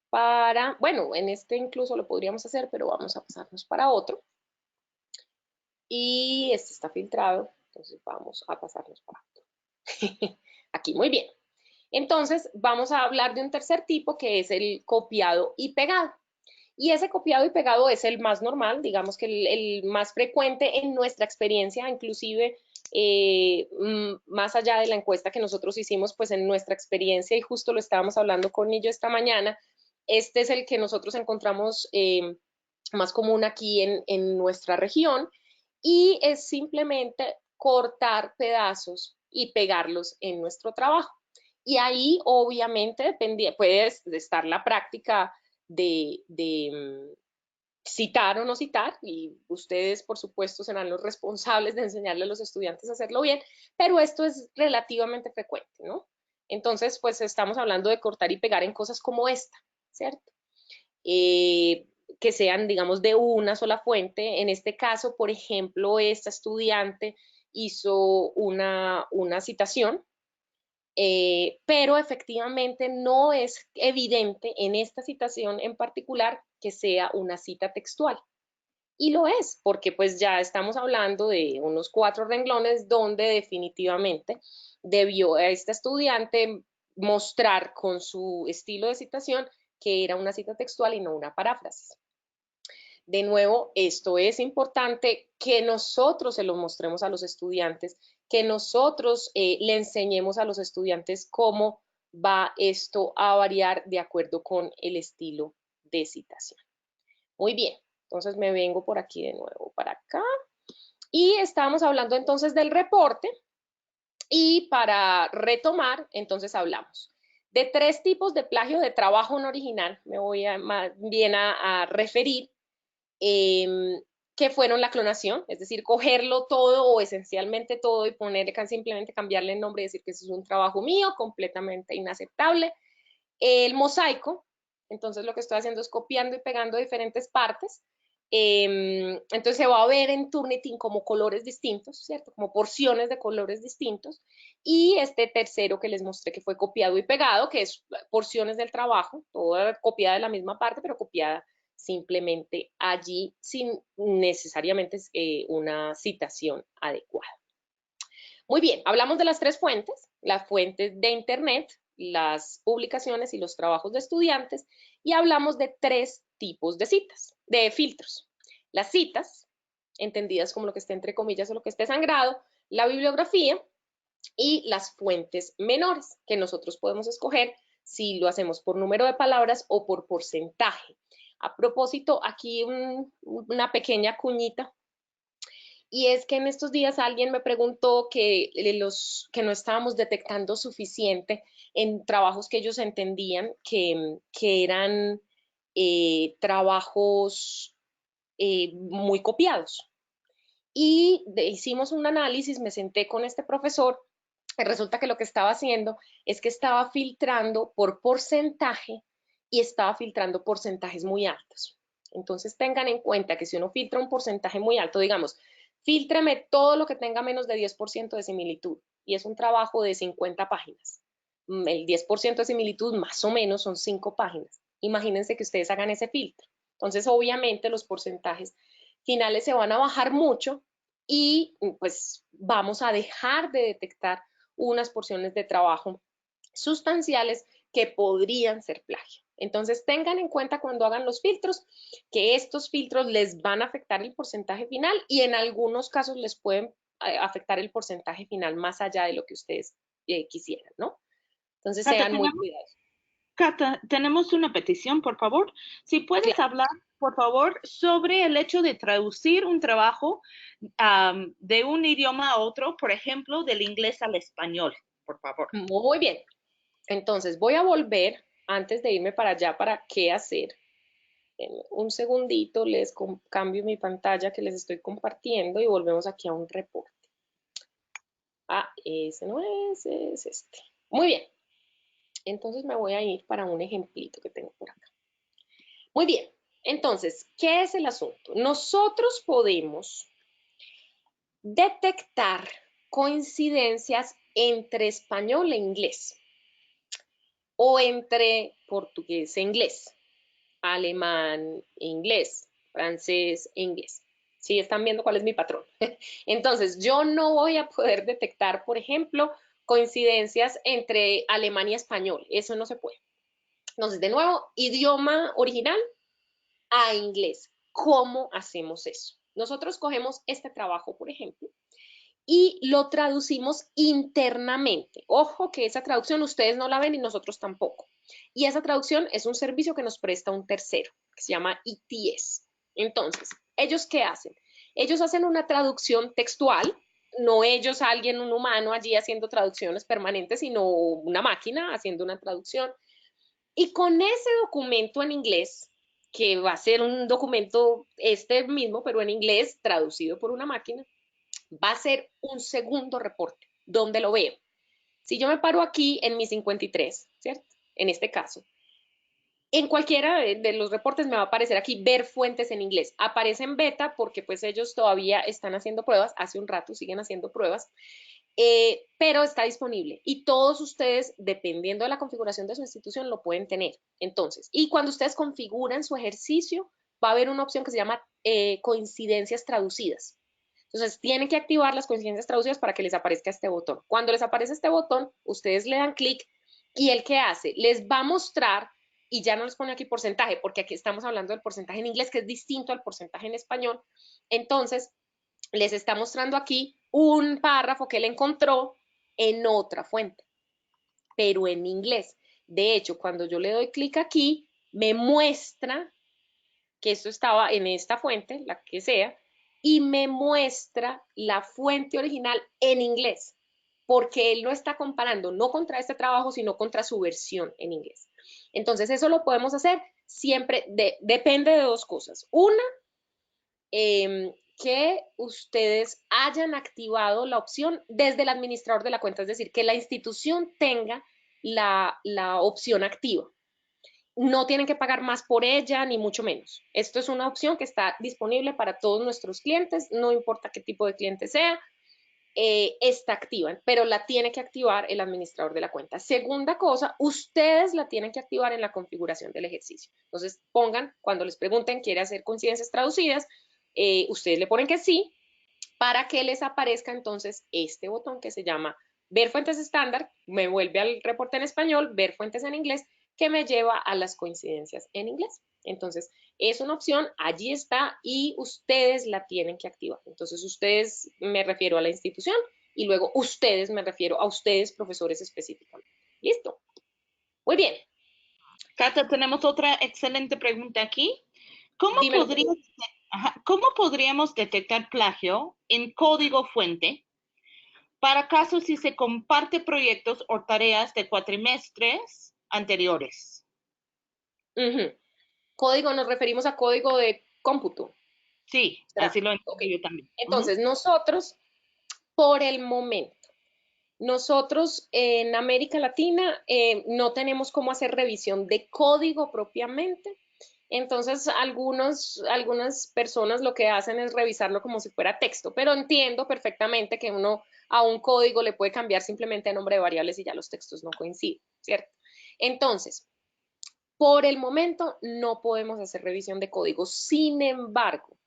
para, bueno, en este incluso lo podríamos hacer, pero vamos a pasarnos para otro. Y este está filtrado, entonces vamos a pasarnos para otro. Aquí, muy bien. Entonces, vamos a hablar de un tercer tipo que es el copiado y pegado. Y ese copiado y pegado es el más normal, digamos que el más frecuente en nuestra experiencia, inclusive más allá de la encuesta que nosotros hicimos, pues en nuestra experiencia, y justo lo estábamos hablando con ellos esta mañana, este es el que nosotros encontramos más común aquí en nuestra región, y es simplemente cortar pedazos y pegarlos en nuestro trabajo. Y ahí obviamente puede estar la práctica de citar o no citar, y ustedes por supuesto serán los responsables de enseñarle a los estudiantes a hacerlo bien, pero esto es relativamente frecuente, ¿no? Entonces, pues estamos hablando de cortar y pegar en cosas como esta, ¿cierto? Que sean, digamos, de una sola fuente. En este caso, por ejemplo, esta estudiante hizo una citación, pero efectivamente no es evidente en esta citación en particular que sea una cita textual. Y lo es, porque pues ya estamos hablando de unos 4 renglones donde definitivamente debió a esta estudiante mostrar con su estilo de citación que era una cita textual y no una paráfrasis. De nuevo, esto es importante que nosotros se lo mostremos a los estudiantes, que nosotros le enseñemos a los estudiantes cómo va esto a variar de acuerdo con el estilo de citación. Muy bien, entonces me vengo por aquí de nuevo para acá. Y estábamos hablando entonces del reporte, y para retomar, entonces hablamos de 3 tipos de plagio de trabajo no original. Me voy más bien a referir que fueron la clonación, es decir, cogerlo todo o esencialmente todo y poner, simplemente cambiarle el nombre y decir que eso es un trabajo mío, completamente inaceptable. El mosaico, entonces lo que estoy haciendo es copiando y pegando diferentes partes. Entonces se va a ver en Turnitin como colores distintos, ¿cierto? Como porciones de colores distintos. Y este tercero que les mostré que fue copiado y pegado, que es porciones del trabajo, toda copiada de la misma parte, pero copiada simplemente allí sin necesariamente una citación adecuada. Muy bien, hablamos de las 3 fuentes, las fuentes de Internet, las publicaciones y los trabajos de estudiantes, y hablamos de 3 tipos de citas, de filtros. Las citas, entendidas como lo que esté entre comillas o lo que esté sangrado, la bibliografía y las fuentes menores, que nosotros podemos escoger si lo hacemos por número de palabras o por porcentaje. A propósito, aquí una pequeña cuñita, y es que en estos días alguien me preguntó que no estábamos detectando suficiente en trabajos que ellos entendían que eran trabajos muy copiados. Y hicimos un análisis, me senté con este profesor, y resulta que lo que estaba haciendo es que estaba filtrando por porcentaje y estaba filtrando porcentajes muy altos. Entonces tengan en cuenta que si uno filtra un porcentaje muy alto, digamos, fíltreme todo lo que tenga menos de 10% de similitud, y es un trabajo de 50 páginas. El 10% de similitud más o menos son 5 páginas. Imagínense que ustedes hagan ese filtro. Entonces, obviamente, los porcentajes finales se van a bajar mucho y pues vamos a dejar de detectar unas porciones de trabajo sustanciales que podrían ser plagio. Entonces tengan en cuenta cuando hagan los filtros que estos filtros les van a afectar el porcentaje final y en algunos casos les pueden afectar el porcentaje final más allá de lo que ustedes quisieran, ¿no? Entonces Cata, sean muy cuidadosos. Cata, tenemos una petición, por favor. Si puedes Claro. hablar, por favor, sobre el hecho de traducir un trabajo de un idioma a otro, por ejemplo, del inglés al español, por favor. Muy bien. Entonces voy a volver, antes de irme para allá, para qué hacer. Denme un segundito, cambio mi pantalla que les estoy compartiendo y volvemos aquí a un reporte. Ah, ese no es este. Muy bien, entonces me voy a ir para un ejemplito que tengo por acá. Muy bien, entonces, ¿qué es el asunto? Nosotros podemos detectar coincidencias entre español e inglés o entre portugués e inglés, alemán e inglés, francés e inglés. ¿Sí están viendo cuál es mi patrón? Entonces, yo no voy a poder detectar, por ejemplo, coincidencias entre alemán y español. Eso no se puede. Entonces, de nuevo, idioma original a inglés. ¿Cómo hacemos eso? Nosotros cogemos este trabajo, por ejemplo, y lo traducimos internamente. Ojo que esa traducción ustedes no la ven y nosotros tampoco. Y esa traducción es un servicio que nos presta un tercero, que se llama ETS. Entonces, ¿ellos qué hacen? Ellos hacen una traducción textual, no ellos, alguien, un humano allí haciendo traducciones permanentes, sino una máquina haciendo una traducción. Y con ese documento en inglés, que va a ser un documento este mismo, pero en inglés, traducido por una máquina, va a ser un segundo reporte. ¿Dónde lo veo? Si yo me paro aquí en mi 53, ¿cierto? En este caso, en cualquiera de los reportes me va a aparecer aquí ver fuentes en inglés. Aparece en beta porque pues ellos todavía están haciendo pruebas, hace un rato siguen haciendo pruebas, pero está disponible y todos ustedes, dependiendo de la configuración de su institución, lo pueden tener. Entonces, y cuando ustedes configuran su ejercicio, va a haber una opción que se llama coincidencias traducidas. Entonces, tienen que activar las coincidencias traducidas para que les aparezca este botón. Cuando les aparece este botón, ustedes le dan clic y el que hace, les va a mostrar, y ya no les pone aquí porcentaje, porque aquí estamos hablando del porcentaje en inglés, que es distinto al porcentaje en español. Entonces, les está mostrando aquí un párrafo que él encontró en otra fuente, pero en inglés. De hecho, cuando yo le doy clic aquí, me muestra que esto estaba en esta fuente, la que sea, y me muestra la fuente original en inglés, porque él no está comparando no contra este trabajo, sino contra su versión en inglés. Entonces, eso lo podemos hacer siempre, depende de dos cosas. Una, que ustedes hayan activado la opción desde el administrador de la cuenta, es decir, que la institución tenga la opción activa. No tienen que pagar más por ella, ni mucho menos. Esto es una opción que está disponible para todos nuestros clientes, no importa qué tipo de cliente sea, está activa, pero la tiene que activar el administrador de la cuenta. Segunda cosa, ustedes la tienen que activar en la configuración del ejercicio. Entonces, pongan, cuando les pregunten, ¿quiere hacer coincidencias traducidas? Ustedes le ponen que sí, para que les aparezca entonces este botón que se llama ver fuentes estándar, me vuelve al reporte en español, ver fuentes en inglés, que me lleva a las coincidencias en inglés. Entonces, es una opción, allí está y ustedes la tienen que activar. Entonces, ustedes me refiero a la institución y luego ustedes me refiero a ustedes, profesores específicamente. ¿Listo? Muy bien. Cata, tenemos otra excelente pregunta aquí. ¿Cómo, Dímelo. ¿Cómo podríamos detectar plagio en código fuente para casos si se comparte proyectos o tareas de cuatrimestres anteriores? Código, nos referimos a código de cómputo. Sí, ¿Será? así lo Ok. entiendo yo también. Entonces, nosotros, por el momento, nosotros en América Latina no tenemos cómo hacer revisión de código propiamente. Entonces, algunas personas lo que hacen es revisarlo como si fuera texto, pero entiendo perfectamente que uno a un código le puede cambiar simplemente el nombre de variables y ya los textos no coinciden, ¿cierto? Entonces, por el momento no podemos hacer revisión de código. Sin embargo,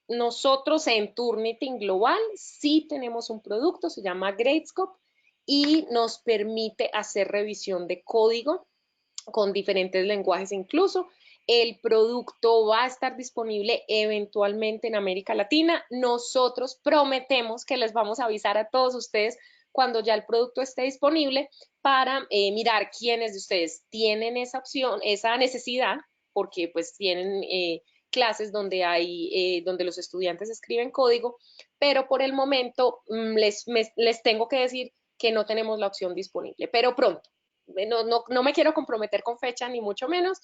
nosotros en Turnitin Global sí tenemos un producto, se llama Gradescope, y nos permite hacer revisión de código con diferentes lenguajes incluso. El producto va a estar disponible eventualmente en América Latina. Nosotros prometemos que les vamos a avisar a todos ustedes cuando ya el producto esté disponible para mirar quiénes de ustedes tienen esa opción, esa necesidad, porque pues tienen clases donde donde los estudiantes escriben código, pero por el momento les tengo que decir que no tenemos la opción disponible, pero pronto. no me quiero comprometer con fecha, ni mucho menos,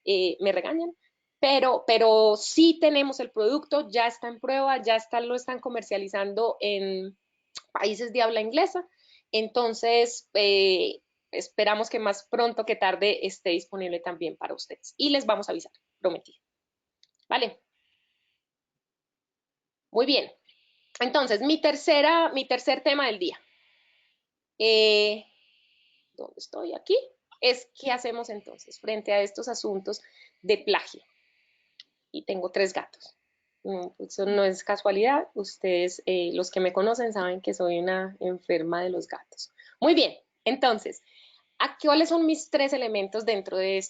me regañan, pero sí tenemos el producto, ya está en prueba, lo están comercializando en países de habla inglesa, entonces esperamos que más pronto que tarde esté disponible también para ustedes y les vamos a avisar, prometido. ¿Vale? Muy bien. Entonces, mi tercer tema del día. ¿Dónde estoy? Aquí. Es qué hacemos entonces frente a estos asuntos de plagio. Y tengo 3 gatos. No, eso no es casualidad. Ustedes, los que me conocen, saben que soy una enferma de los gatos. Muy bien. Entonces, ¿cuáles son mis 3 elementos dentro de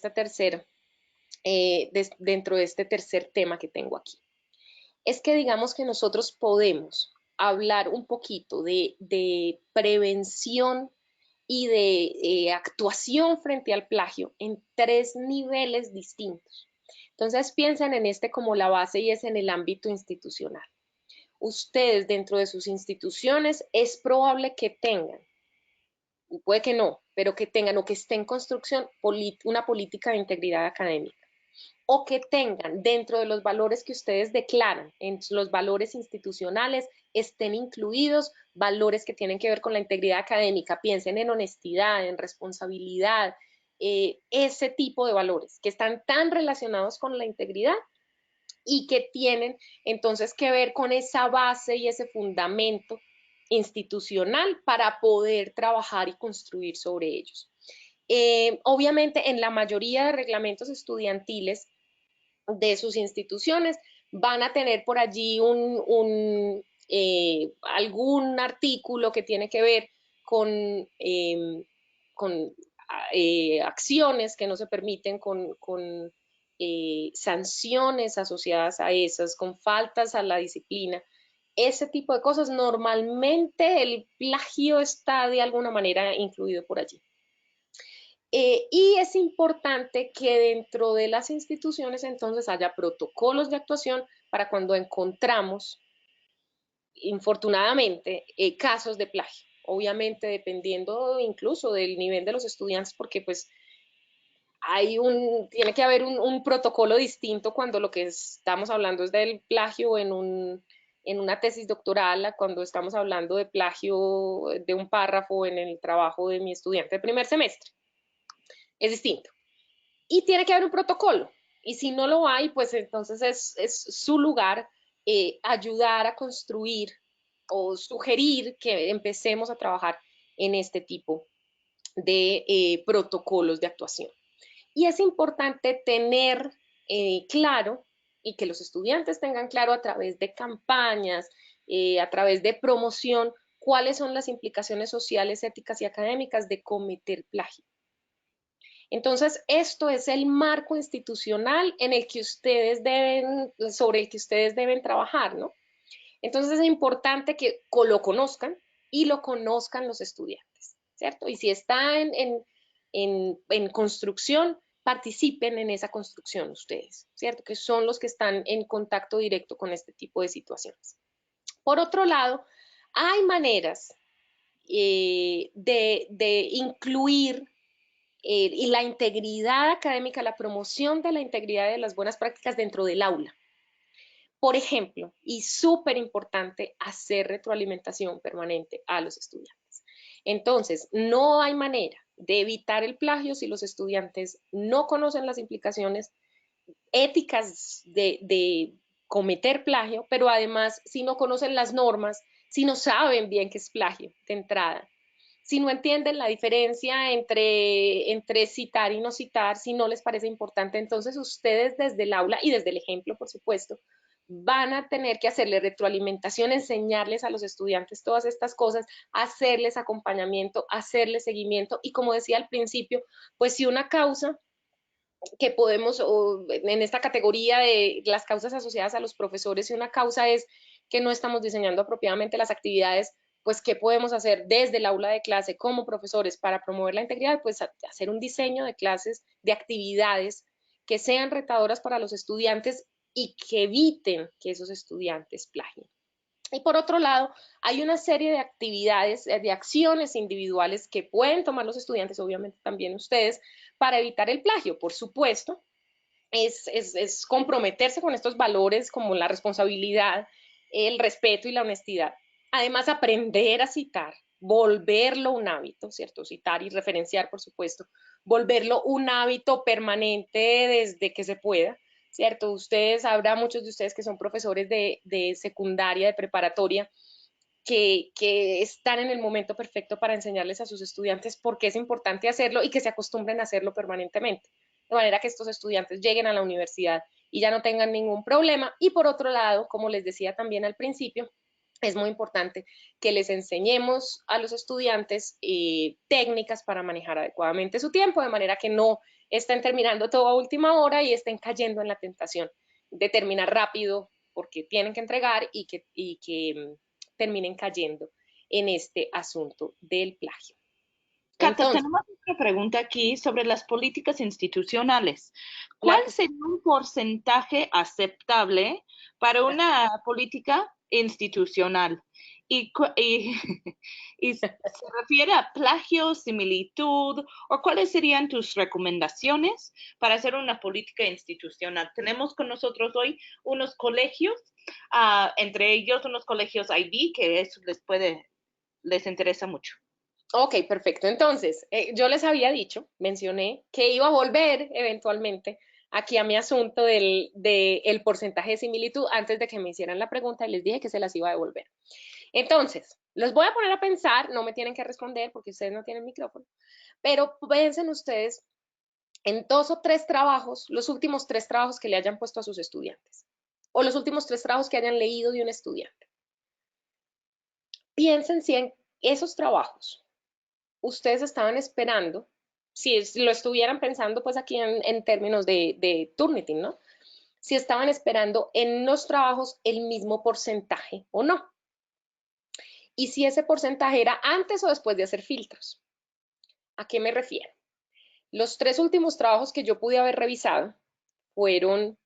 dentro de este tercer tema que tengo aquí? Es que digamos que nosotros podemos hablar un poquito de prevención y de actuación frente al plagio en 3 niveles distintos. Entonces piensen en este como la base y es en el ámbito institucional. Ustedes dentro de sus instituciones es probable que tengan, puede que no, pero que tengan o que esté en construcción una política de integridad académica o que tengan dentro de los valores que ustedes declaran, en los valores institucionales, estén incluidos valores que tienen que ver con la integridad académica. Piensen en honestidad, en responsabilidad, ese tipo de valores que están tan relacionados con la integridad y que tienen entonces que ver con esa base y ese fundamento institucional para poder trabajar y construir sobre ellos. Obviamente, en la mayoría de reglamentos estudiantiles de sus instituciones van a tener por allí algún artículo que tiene que ver con acciones que no se permiten, con sanciones asociadas a esas, con faltas a la disciplina. Ese tipo de cosas, normalmente el plagio está de alguna manera incluido por allí. Y es importante que dentro de las instituciones entonces haya protocolos de actuación para cuando encontramos, infortunadamente, casos de plagio. Obviamente dependiendo incluso del nivel de los estudiantes, porque pues tiene que haber un protocolo distinto cuando lo que estamos hablando es del plagio en una tesis doctoral, cuando estamos hablando de plagio de un párrafo en el trabajo de mi estudiante de primer semestre. Es distinto. Y tiene que haber un protocolo. Y si no lo hay, pues entonces es su lugar ayudar a construir o sugerir que empecemos a trabajar en este tipo de protocolos de actuación. Y es importante tener claro y que los estudiantes tengan claro a través de campañas, a través de promoción, cuáles son las implicaciones sociales, éticas y académicas de cometer plagio. Entonces, esto es el marco institucional en el que sobre el que ustedes deben trabajar, ¿no? Entonces es importante que lo conozcan y lo conozcan los estudiantes, ¿cierto? Y si está en construcción, participen en esa construcción ustedes, ¿cierto? Que son los que están en contacto directo con este tipo de situaciones. Por otro lado, hay maneras de incluir y la integridad académica, la promoción de la integridad de las buenas prácticas dentro del aula. Por ejemplo, y súper importante, hacer retroalimentación permanente a los estudiantes. Entonces, no hay manera de evitar el plagio si los estudiantes no conocen las implicaciones éticas de cometer plagio, pero además si no conocen las normas, si no saben bien qué es plagio de entrada, si no entienden la diferencia entre citar y no citar, si no les parece importante, entonces ustedes desde el aula y desde el ejemplo, por supuesto, van a tener que hacerle retroalimentación, enseñarles a los estudiantes todas estas cosas, hacerles acompañamiento, hacerles seguimiento y como decía al principio, pues si una causa que podemos, en esta categoría de las causas asociadas a los profesores, si una causa es que no estamos diseñando apropiadamente las actividades, pues qué podemos hacer desde el aula de clase como profesores para promover la integridad, pues hacer un diseño de clases, de actividades que sean retadoras para los estudiantes y que eviten que esos estudiantes plagien. Y por otro lado, hay una serie de actividades, de acciones individuales que pueden tomar los estudiantes, obviamente también ustedes, para evitar el plagio. Por supuesto, es comprometerse con estos valores como la responsabilidad, el respeto y la honestidad. Además, aprender a citar, volverlo un hábito, ¿cierto? Citar y referenciar, por supuesto, volverlo un hábito permanente desde que se pueda, ¿cierto? Ustedes, habrá muchos de ustedes que son profesores de secundaria, de preparatoria, que están en el momento perfecto para enseñarles a sus estudiantes por qué es importante hacerlo y que se acostumbren a hacerlo permanentemente, de manera que estos estudiantes lleguen a la universidad y ya no tengan ningún problema. Y por otro lado, como les decía también al principio, es muy importante que les enseñemos a los estudiantes técnicas para manejar adecuadamente su tiempo, de manera que no estén terminando todo a última hora y estén cayendo en la tentación de terminar rápido porque tienen que entregar y que terminen cayendo en este asunto del plagio. Cata, Entonces, tenemos otra pregunta aquí sobre las políticas institucionales. ¿Cuál claro que sí. sería un porcentaje aceptable para una política institucional? Y y se refiere a plagio, similitud, o cuáles serían tus recomendaciones para hacer una política institucional. Tenemos con nosotros hoy unos colegios, entre ellos unos colegios IB, que eso les interesa mucho. Ok, perfecto. Entonces, yo les había dicho, mencioné que iba a volver eventualmente aquí a mi asunto del porcentaje de similitud antes de que me hicieran la pregunta y les dije que se las iba a devolver. Entonces, los voy a poner a pensar, no me tienen que responder porque ustedes no tienen micrófono, pero piensen ustedes en 2 o 3 trabajos, los últimos 3 trabajos que le hayan puesto a sus estudiantes o los últimos 3 trabajos que hayan leído de un estudiante. Piensen si en esos trabajos ustedes estaban esperando, si lo estuvieran pensando pues aquí en términos de Turnitin, ¿no? Si estaban esperando en los trabajos el mismo porcentaje o no. Y si ese porcentaje era antes o después de hacer filtros. ¿A qué me refiero? Los 3 últimos trabajos que yo pude haber revisado fueron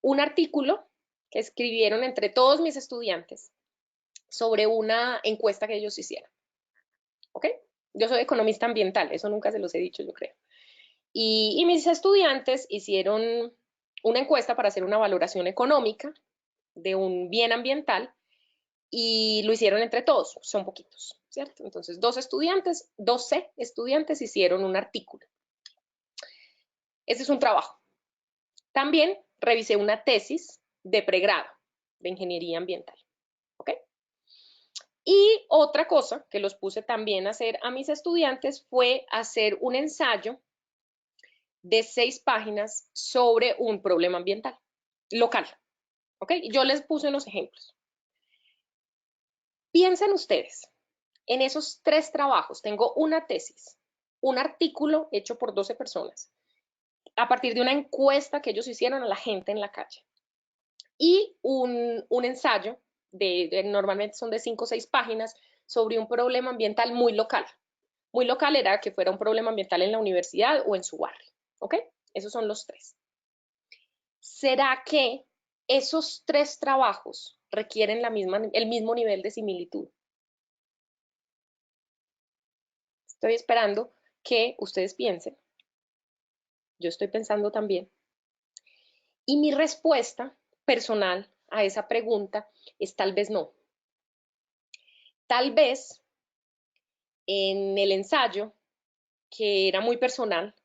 un artículo que escribieron entre todos mis estudiantes sobre una encuesta que ellos hicieron. ¿Ok? Yo soy economista ambiental, eso nunca se los he dicho, yo creo. Y mis estudiantes hicieron una encuesta para hacer una valoración económica de un bien ambiental y lo hicieron entre todos, son poquitos, ¿cierto? Entonces, 12 estudiantes hicieron un artículo. Ese es un trabajo. También revisé una tesis de pregrado de ingeniería ambiental, ¿ok? Y otra cosa que los puse también a hacer a mis estudiantes fue hacer un ensayo de 6 páginas sobre un problema ambiental local, ¿ok? Yo les puse unos ejemplos. Piensen ustedes, en esos 3 trabajos tengo una tesis, un artículo hecho por 12 personas, a partir de una encuesta que ellos hicieron a la gente en la calle, y un ensayo, normalmente son de 5 o 6 páginas, sobre un problema ambiental muy local. Muy local era que fuera un problema ambiental en la universidad o en su barrio, ¿ok? Esos son los 3. ¿Será que esos 3 trabajos requieren el mismo nivel de similitud? Estoy esperando que ustedes piensen. Yo estoy pensando también. Y mi respuesta personal a esa pregunta es tal vez no. Tal vez en el ensayo, que era muy personal,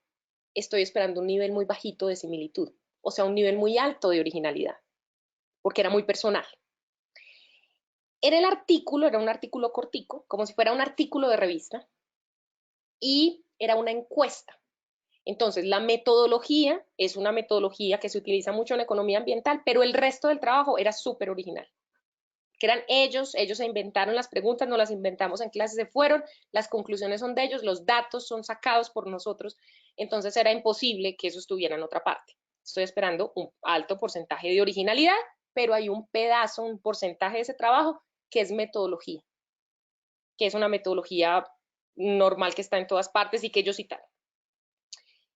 estoy esperando un nivel muy bajito de similitud, o sea, un nivel muy alto de originalidad, porque era muy personal. Era un artículo cortico, como si fuera un artículo de revista, y era una encuesta. Entonces, la metodología es una metodología que se utiliza mucho en economía ambiental, pero el resto del trabajo era súper original. Que eran ellos se inventaron las preguntas, no las inventamos en clases, se fueron, las conclusiones son de ellos, los datos son sacados por nosotros, entonces era imposible que eso estuviera en otra parte. Estoy esperando un alto porcentaje de originalidad, pero hay un pedazo, un porcentaje de ese trabajo que es metodología, que es una metodología normal que está en todas partes y que ellos citaron.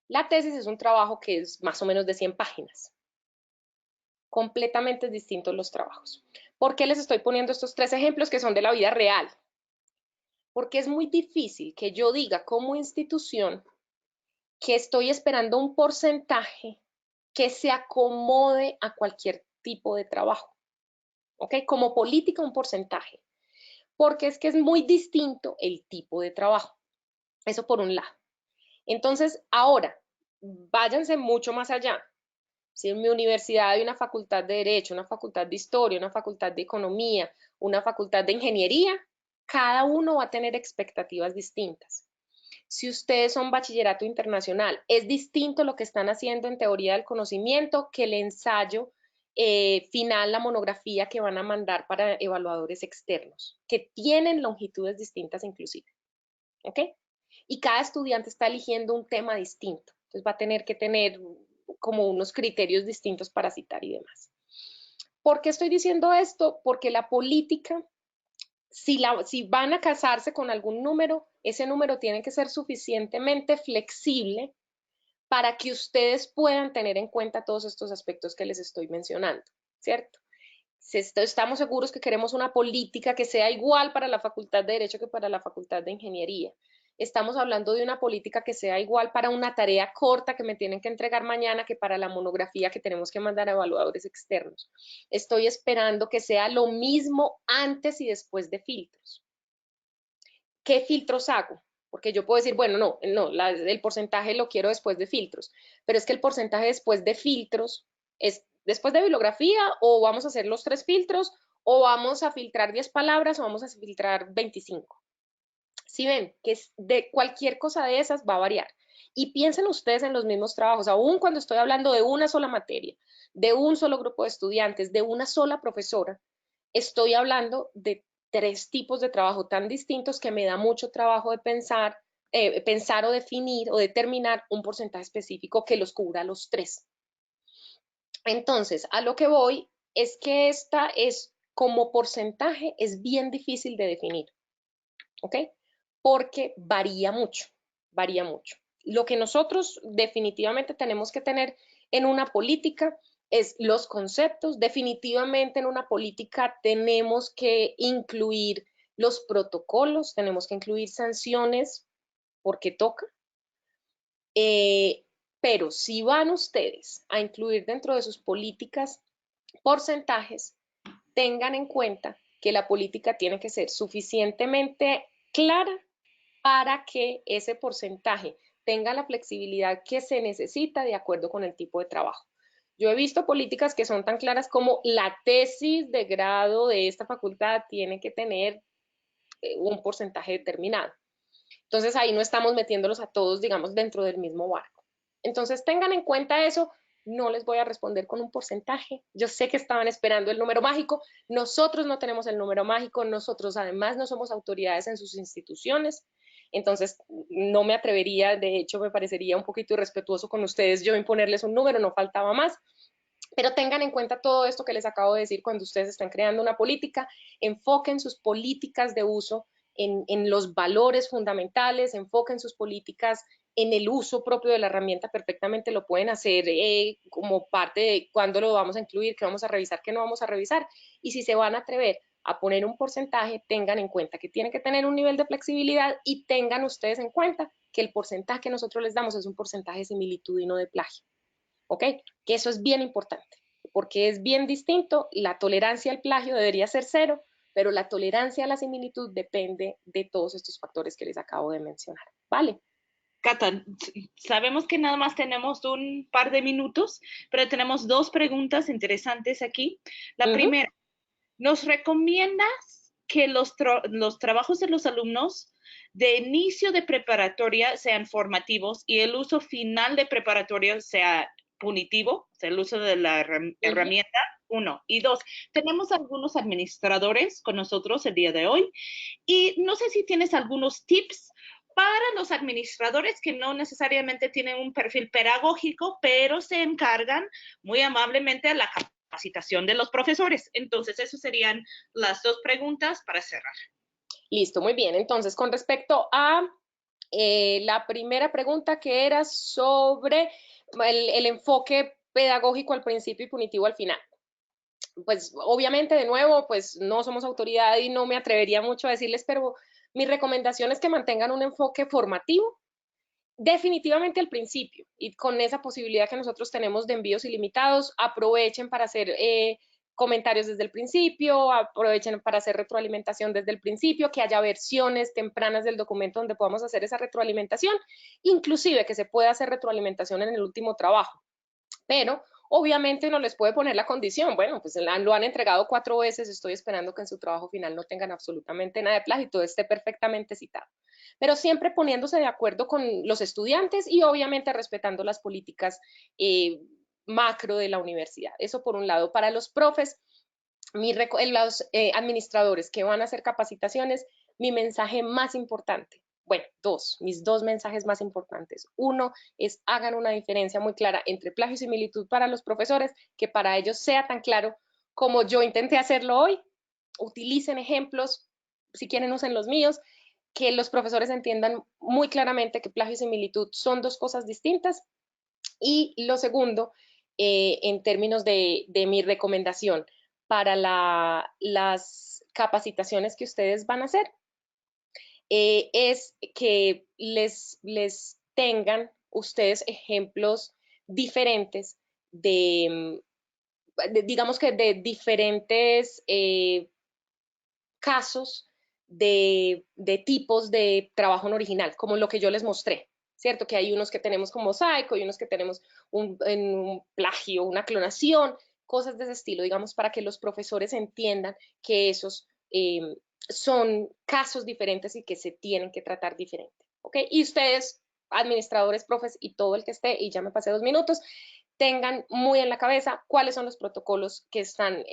La tesis es un trabajo que es más o menos de 100 páginas. Completamente distintos los trabajos. ¿Por qué les estoy poniendo estos 3 ejemplos que son de la vida real? Porque es muy difícil que yo diga como institución que estoy esperando un porcentaje que se acomode a cualquier tipo de trabajo, ¿ok? Como política, un porcentaje, porque es que es muy distinto el tipo de trabajo. Eso por un lado. Entonces, ahora, váyanse mucho más allá. Si en mi universidad hay una facultad de Derecho, una facultad de Historia, una facultad de Economía, una facultad de Ingeniería, cada uno va a tener expectativas distintas. Si ustedes son bachillerato internacional, es distinto lo que están haciendo en teoría del conocimiento que el ensayo final, la monografía que van a mandar para evaluadores externos, que tienen longitudes distintas inclusive. ¿Ok? Y cada estudiante está eligiendo un tema distinto. Entonces va a tener que tener como unos criterios distintos para citar y demás. ¿Por qué estoy diciendo esto? Porque la política, si van a casarse con algún número, ese número tiene que ser suficientemente flexible para que ustedes puedan tener en cuenta todos estos aspectos que les estoy mencionando, ¿cierto? Estamos seguros que queremos una política que sea igual para la Facultad de Derecho que para la Facultad de Ingeniería. Estamos hablando de una política que sea igual para una tarea corta que me tienen que entregar mañana que para la monografía que tenemos que mandar a evaluadores externos. Estoy esperando que sea lo mismo antes y después de filtros. ¿Qué filtros hago? Porque yo puedo decir, bueno, el porcentaje lo quiero después de filtros, pero es que el porcentaje después de filtros es después de bibliografía o vamos a hacer los 3 filtros o vamos a filtrar 10 palabras o vamos a filtrar 25. Si ven que de cualquier cosa de esas va a variar. Y piensen ustedes en los mismos trabajos, aún cuando estoy hablando de una sola materia, de un solo grupo de estudiantes, de una sola profesora, estoy hablando de 3 tipos de trabajo tan distintos que me da mucho trabajo de pensar o definir o determinar un porcentaje específico que los cubra los 3. Entonces, a lo que voy es que esta es como porcentaje, es bien difícil de definir, ¿ok? Porque varía mucho, varía mucho. Lo que nosotros definitivamente tenemos que tener en una política es los conceptos. Definitivamente en una política tenemos que incluir los protocolos, tenemos que incluir sanciones porque toca. Pero si van ustedes a incluir dentro de sus políticas porcentajes, tengan en cuenta que la política tiene que ser suficientemente clara para que ese porcentaje tenga la flexibilidad que se necesita de acuerdo con el tipo de trabajo. Yo he visto políticas que son tan claras como la tesis de grado de esta facultad tiene que tener un porcentaje determinado. Entonces ahí no estamos metiéndolos a todos, digamos, dentro del mismo barco. Entonces tengan en cuenta eso. No les voy a responder con un porcentaje. Yo sé que estaban esperando el número mágico. Nosotros no tenemos el número mágico. Nosotros además no somos autoridades en sus instituciones. Entonces no me atrevería, de hecho me parecería un poquito irrespetuoso con ustedes yo imponerles un número, no faltaba más. Pero tengan en cuenta todo esto que les acabo de decir cuando ustedes están creando una política, enfoquen sus políticas de uso en los valores fundamentales, enfoquen sus políticas en el uso propio de la herramienta, perfectamente lo pueden hacer como parte de cuándo lo vamos a incluir, qué vamos a revisar, qué no vamos a revisar. Y si se van a atrever a poner un porcentaje, tengan en cuenta que tiene que tener un nivel de flexibilidad y tengan ustedes en cuenta que el porcentaje que nosotros les damos es un porcentaje de similitud y no de plagio. ¿Ok? Que eso es bien importante, porque es bien distinto. La tolerancia al plagio debería ser 0, pero la tolerancia a la similitud depende de todos estos factores que les acabo de mencionar. ¿Vale? Cata, sabemos que nada más tenemos un par de minutos, pero tenemos 2 preguntas interesantes aquí. La primera, ¿nos recomiendas que los trabajos de los alumnos de inicio de preparatoria sean formativos y el uso final de preparatoria sea punitivo, o sea, el uso de la herramienta? 1. Y 2, tenemos algunos administradores con nosotros el día de hoy y no sé si tienes algunos tips para los administradores que no necesariamente tienen un perfil pedagógico, pero se encargan muy amablemente a la capacitación de los profesores. Entonces, esas serían las 2 preguntas para cerrar. Listo, muy bien. Entonces, con respecto a la primera pregunta que era sobre el enfoque pedagógico al principio y punitivo al final. pues obviamente de nuevo, pues no somos autoridad y no me atrevería mucho a decirles, pero mi recomendación es que mantengan un enfoque formativo definitivamente al principio y con esa posibilidad que nosotros tenemos de envíos ilimitados, aprovechen para hacer comentarios desde el principio, aprovechen para hacer retroalimentación desde el principio, que haya versiones tempranas del documento donde podamos hacer esa retroalimentación, inclusive que se pueda hacer retroalimentación en el último trabajo, pero obviamente uno les puede poner la condición, bueno, pues lo han entregado 4 veces, estoy esperando que en su trabajo final no tengan absolutamente nada de plagio y todo esté perfectamente citado. Pero siempre poniéndose de acuerdo con los estudiantes y obviamente respetando las políticas macro de la universidad. Eso por un lado. Para los profes, los administradores que van a hacer capacitaciones, mi mensaje más importante, bueno, mis dos mensajes más importantes. Uno es hagan una diferencia muy clara entre plagio y similitud para los profesores, que para ellos sea tan claro como yo intenté hacerlo hoy. Utilicen ejemplos, si quieren usen los míos, que los profesores entiendan muy claramente que plagio y similitud son dos cosas distintas. Y lo segundo, en términos de mi recomendación para las capacitaciones que ustedes van a hacer, es que les tengan ustedes ejemplos diferentes digamos que de diferentes casos de tipos de trabajo no original, como lo que yo les mostré, ¿cierto? Que hay unos que tenemos como mosaico y unos que tenemos un plagio, una clonación, cosas de ese estilo, digamos, para que los profesores entiendan que esos son casos diferentes y que se tienen que tratar diferente, ¿ok? Y ustedes, administradores, profes y todo el que esté, y ya me pasé 2 minutos, tengan muy en la cabeza cuáles son los protocolos que están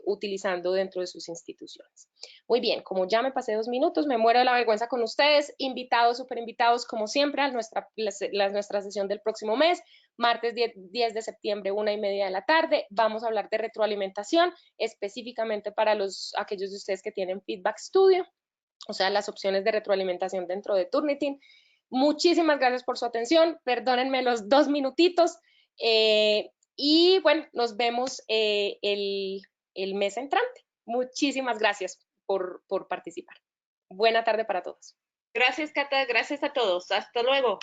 utilizando dentro de sus instituciones. Muy bien, como ya me pasé 2 minutos, me muero de la vergüenza con ustedes, invitados, súper invitados, como siempre, a nuestra sesión del próximo mes, martes 10 de septiembre, 1:30 de la tarde. Vamos a hablar de retroalimentación, específicamente para aquellos de ustedes que tienen Feedback Studio, o sea, las opciones de retroalimentación dentro de Turnitin. Muchísimas gracias por su atención, perdónenme los 2 minutitos, y bueno, nos vemos el mes entrante. Muchísimas gracias por participar. Buena tarde para todos. Gracias, Cata. Gracias a todos. Hasta luego.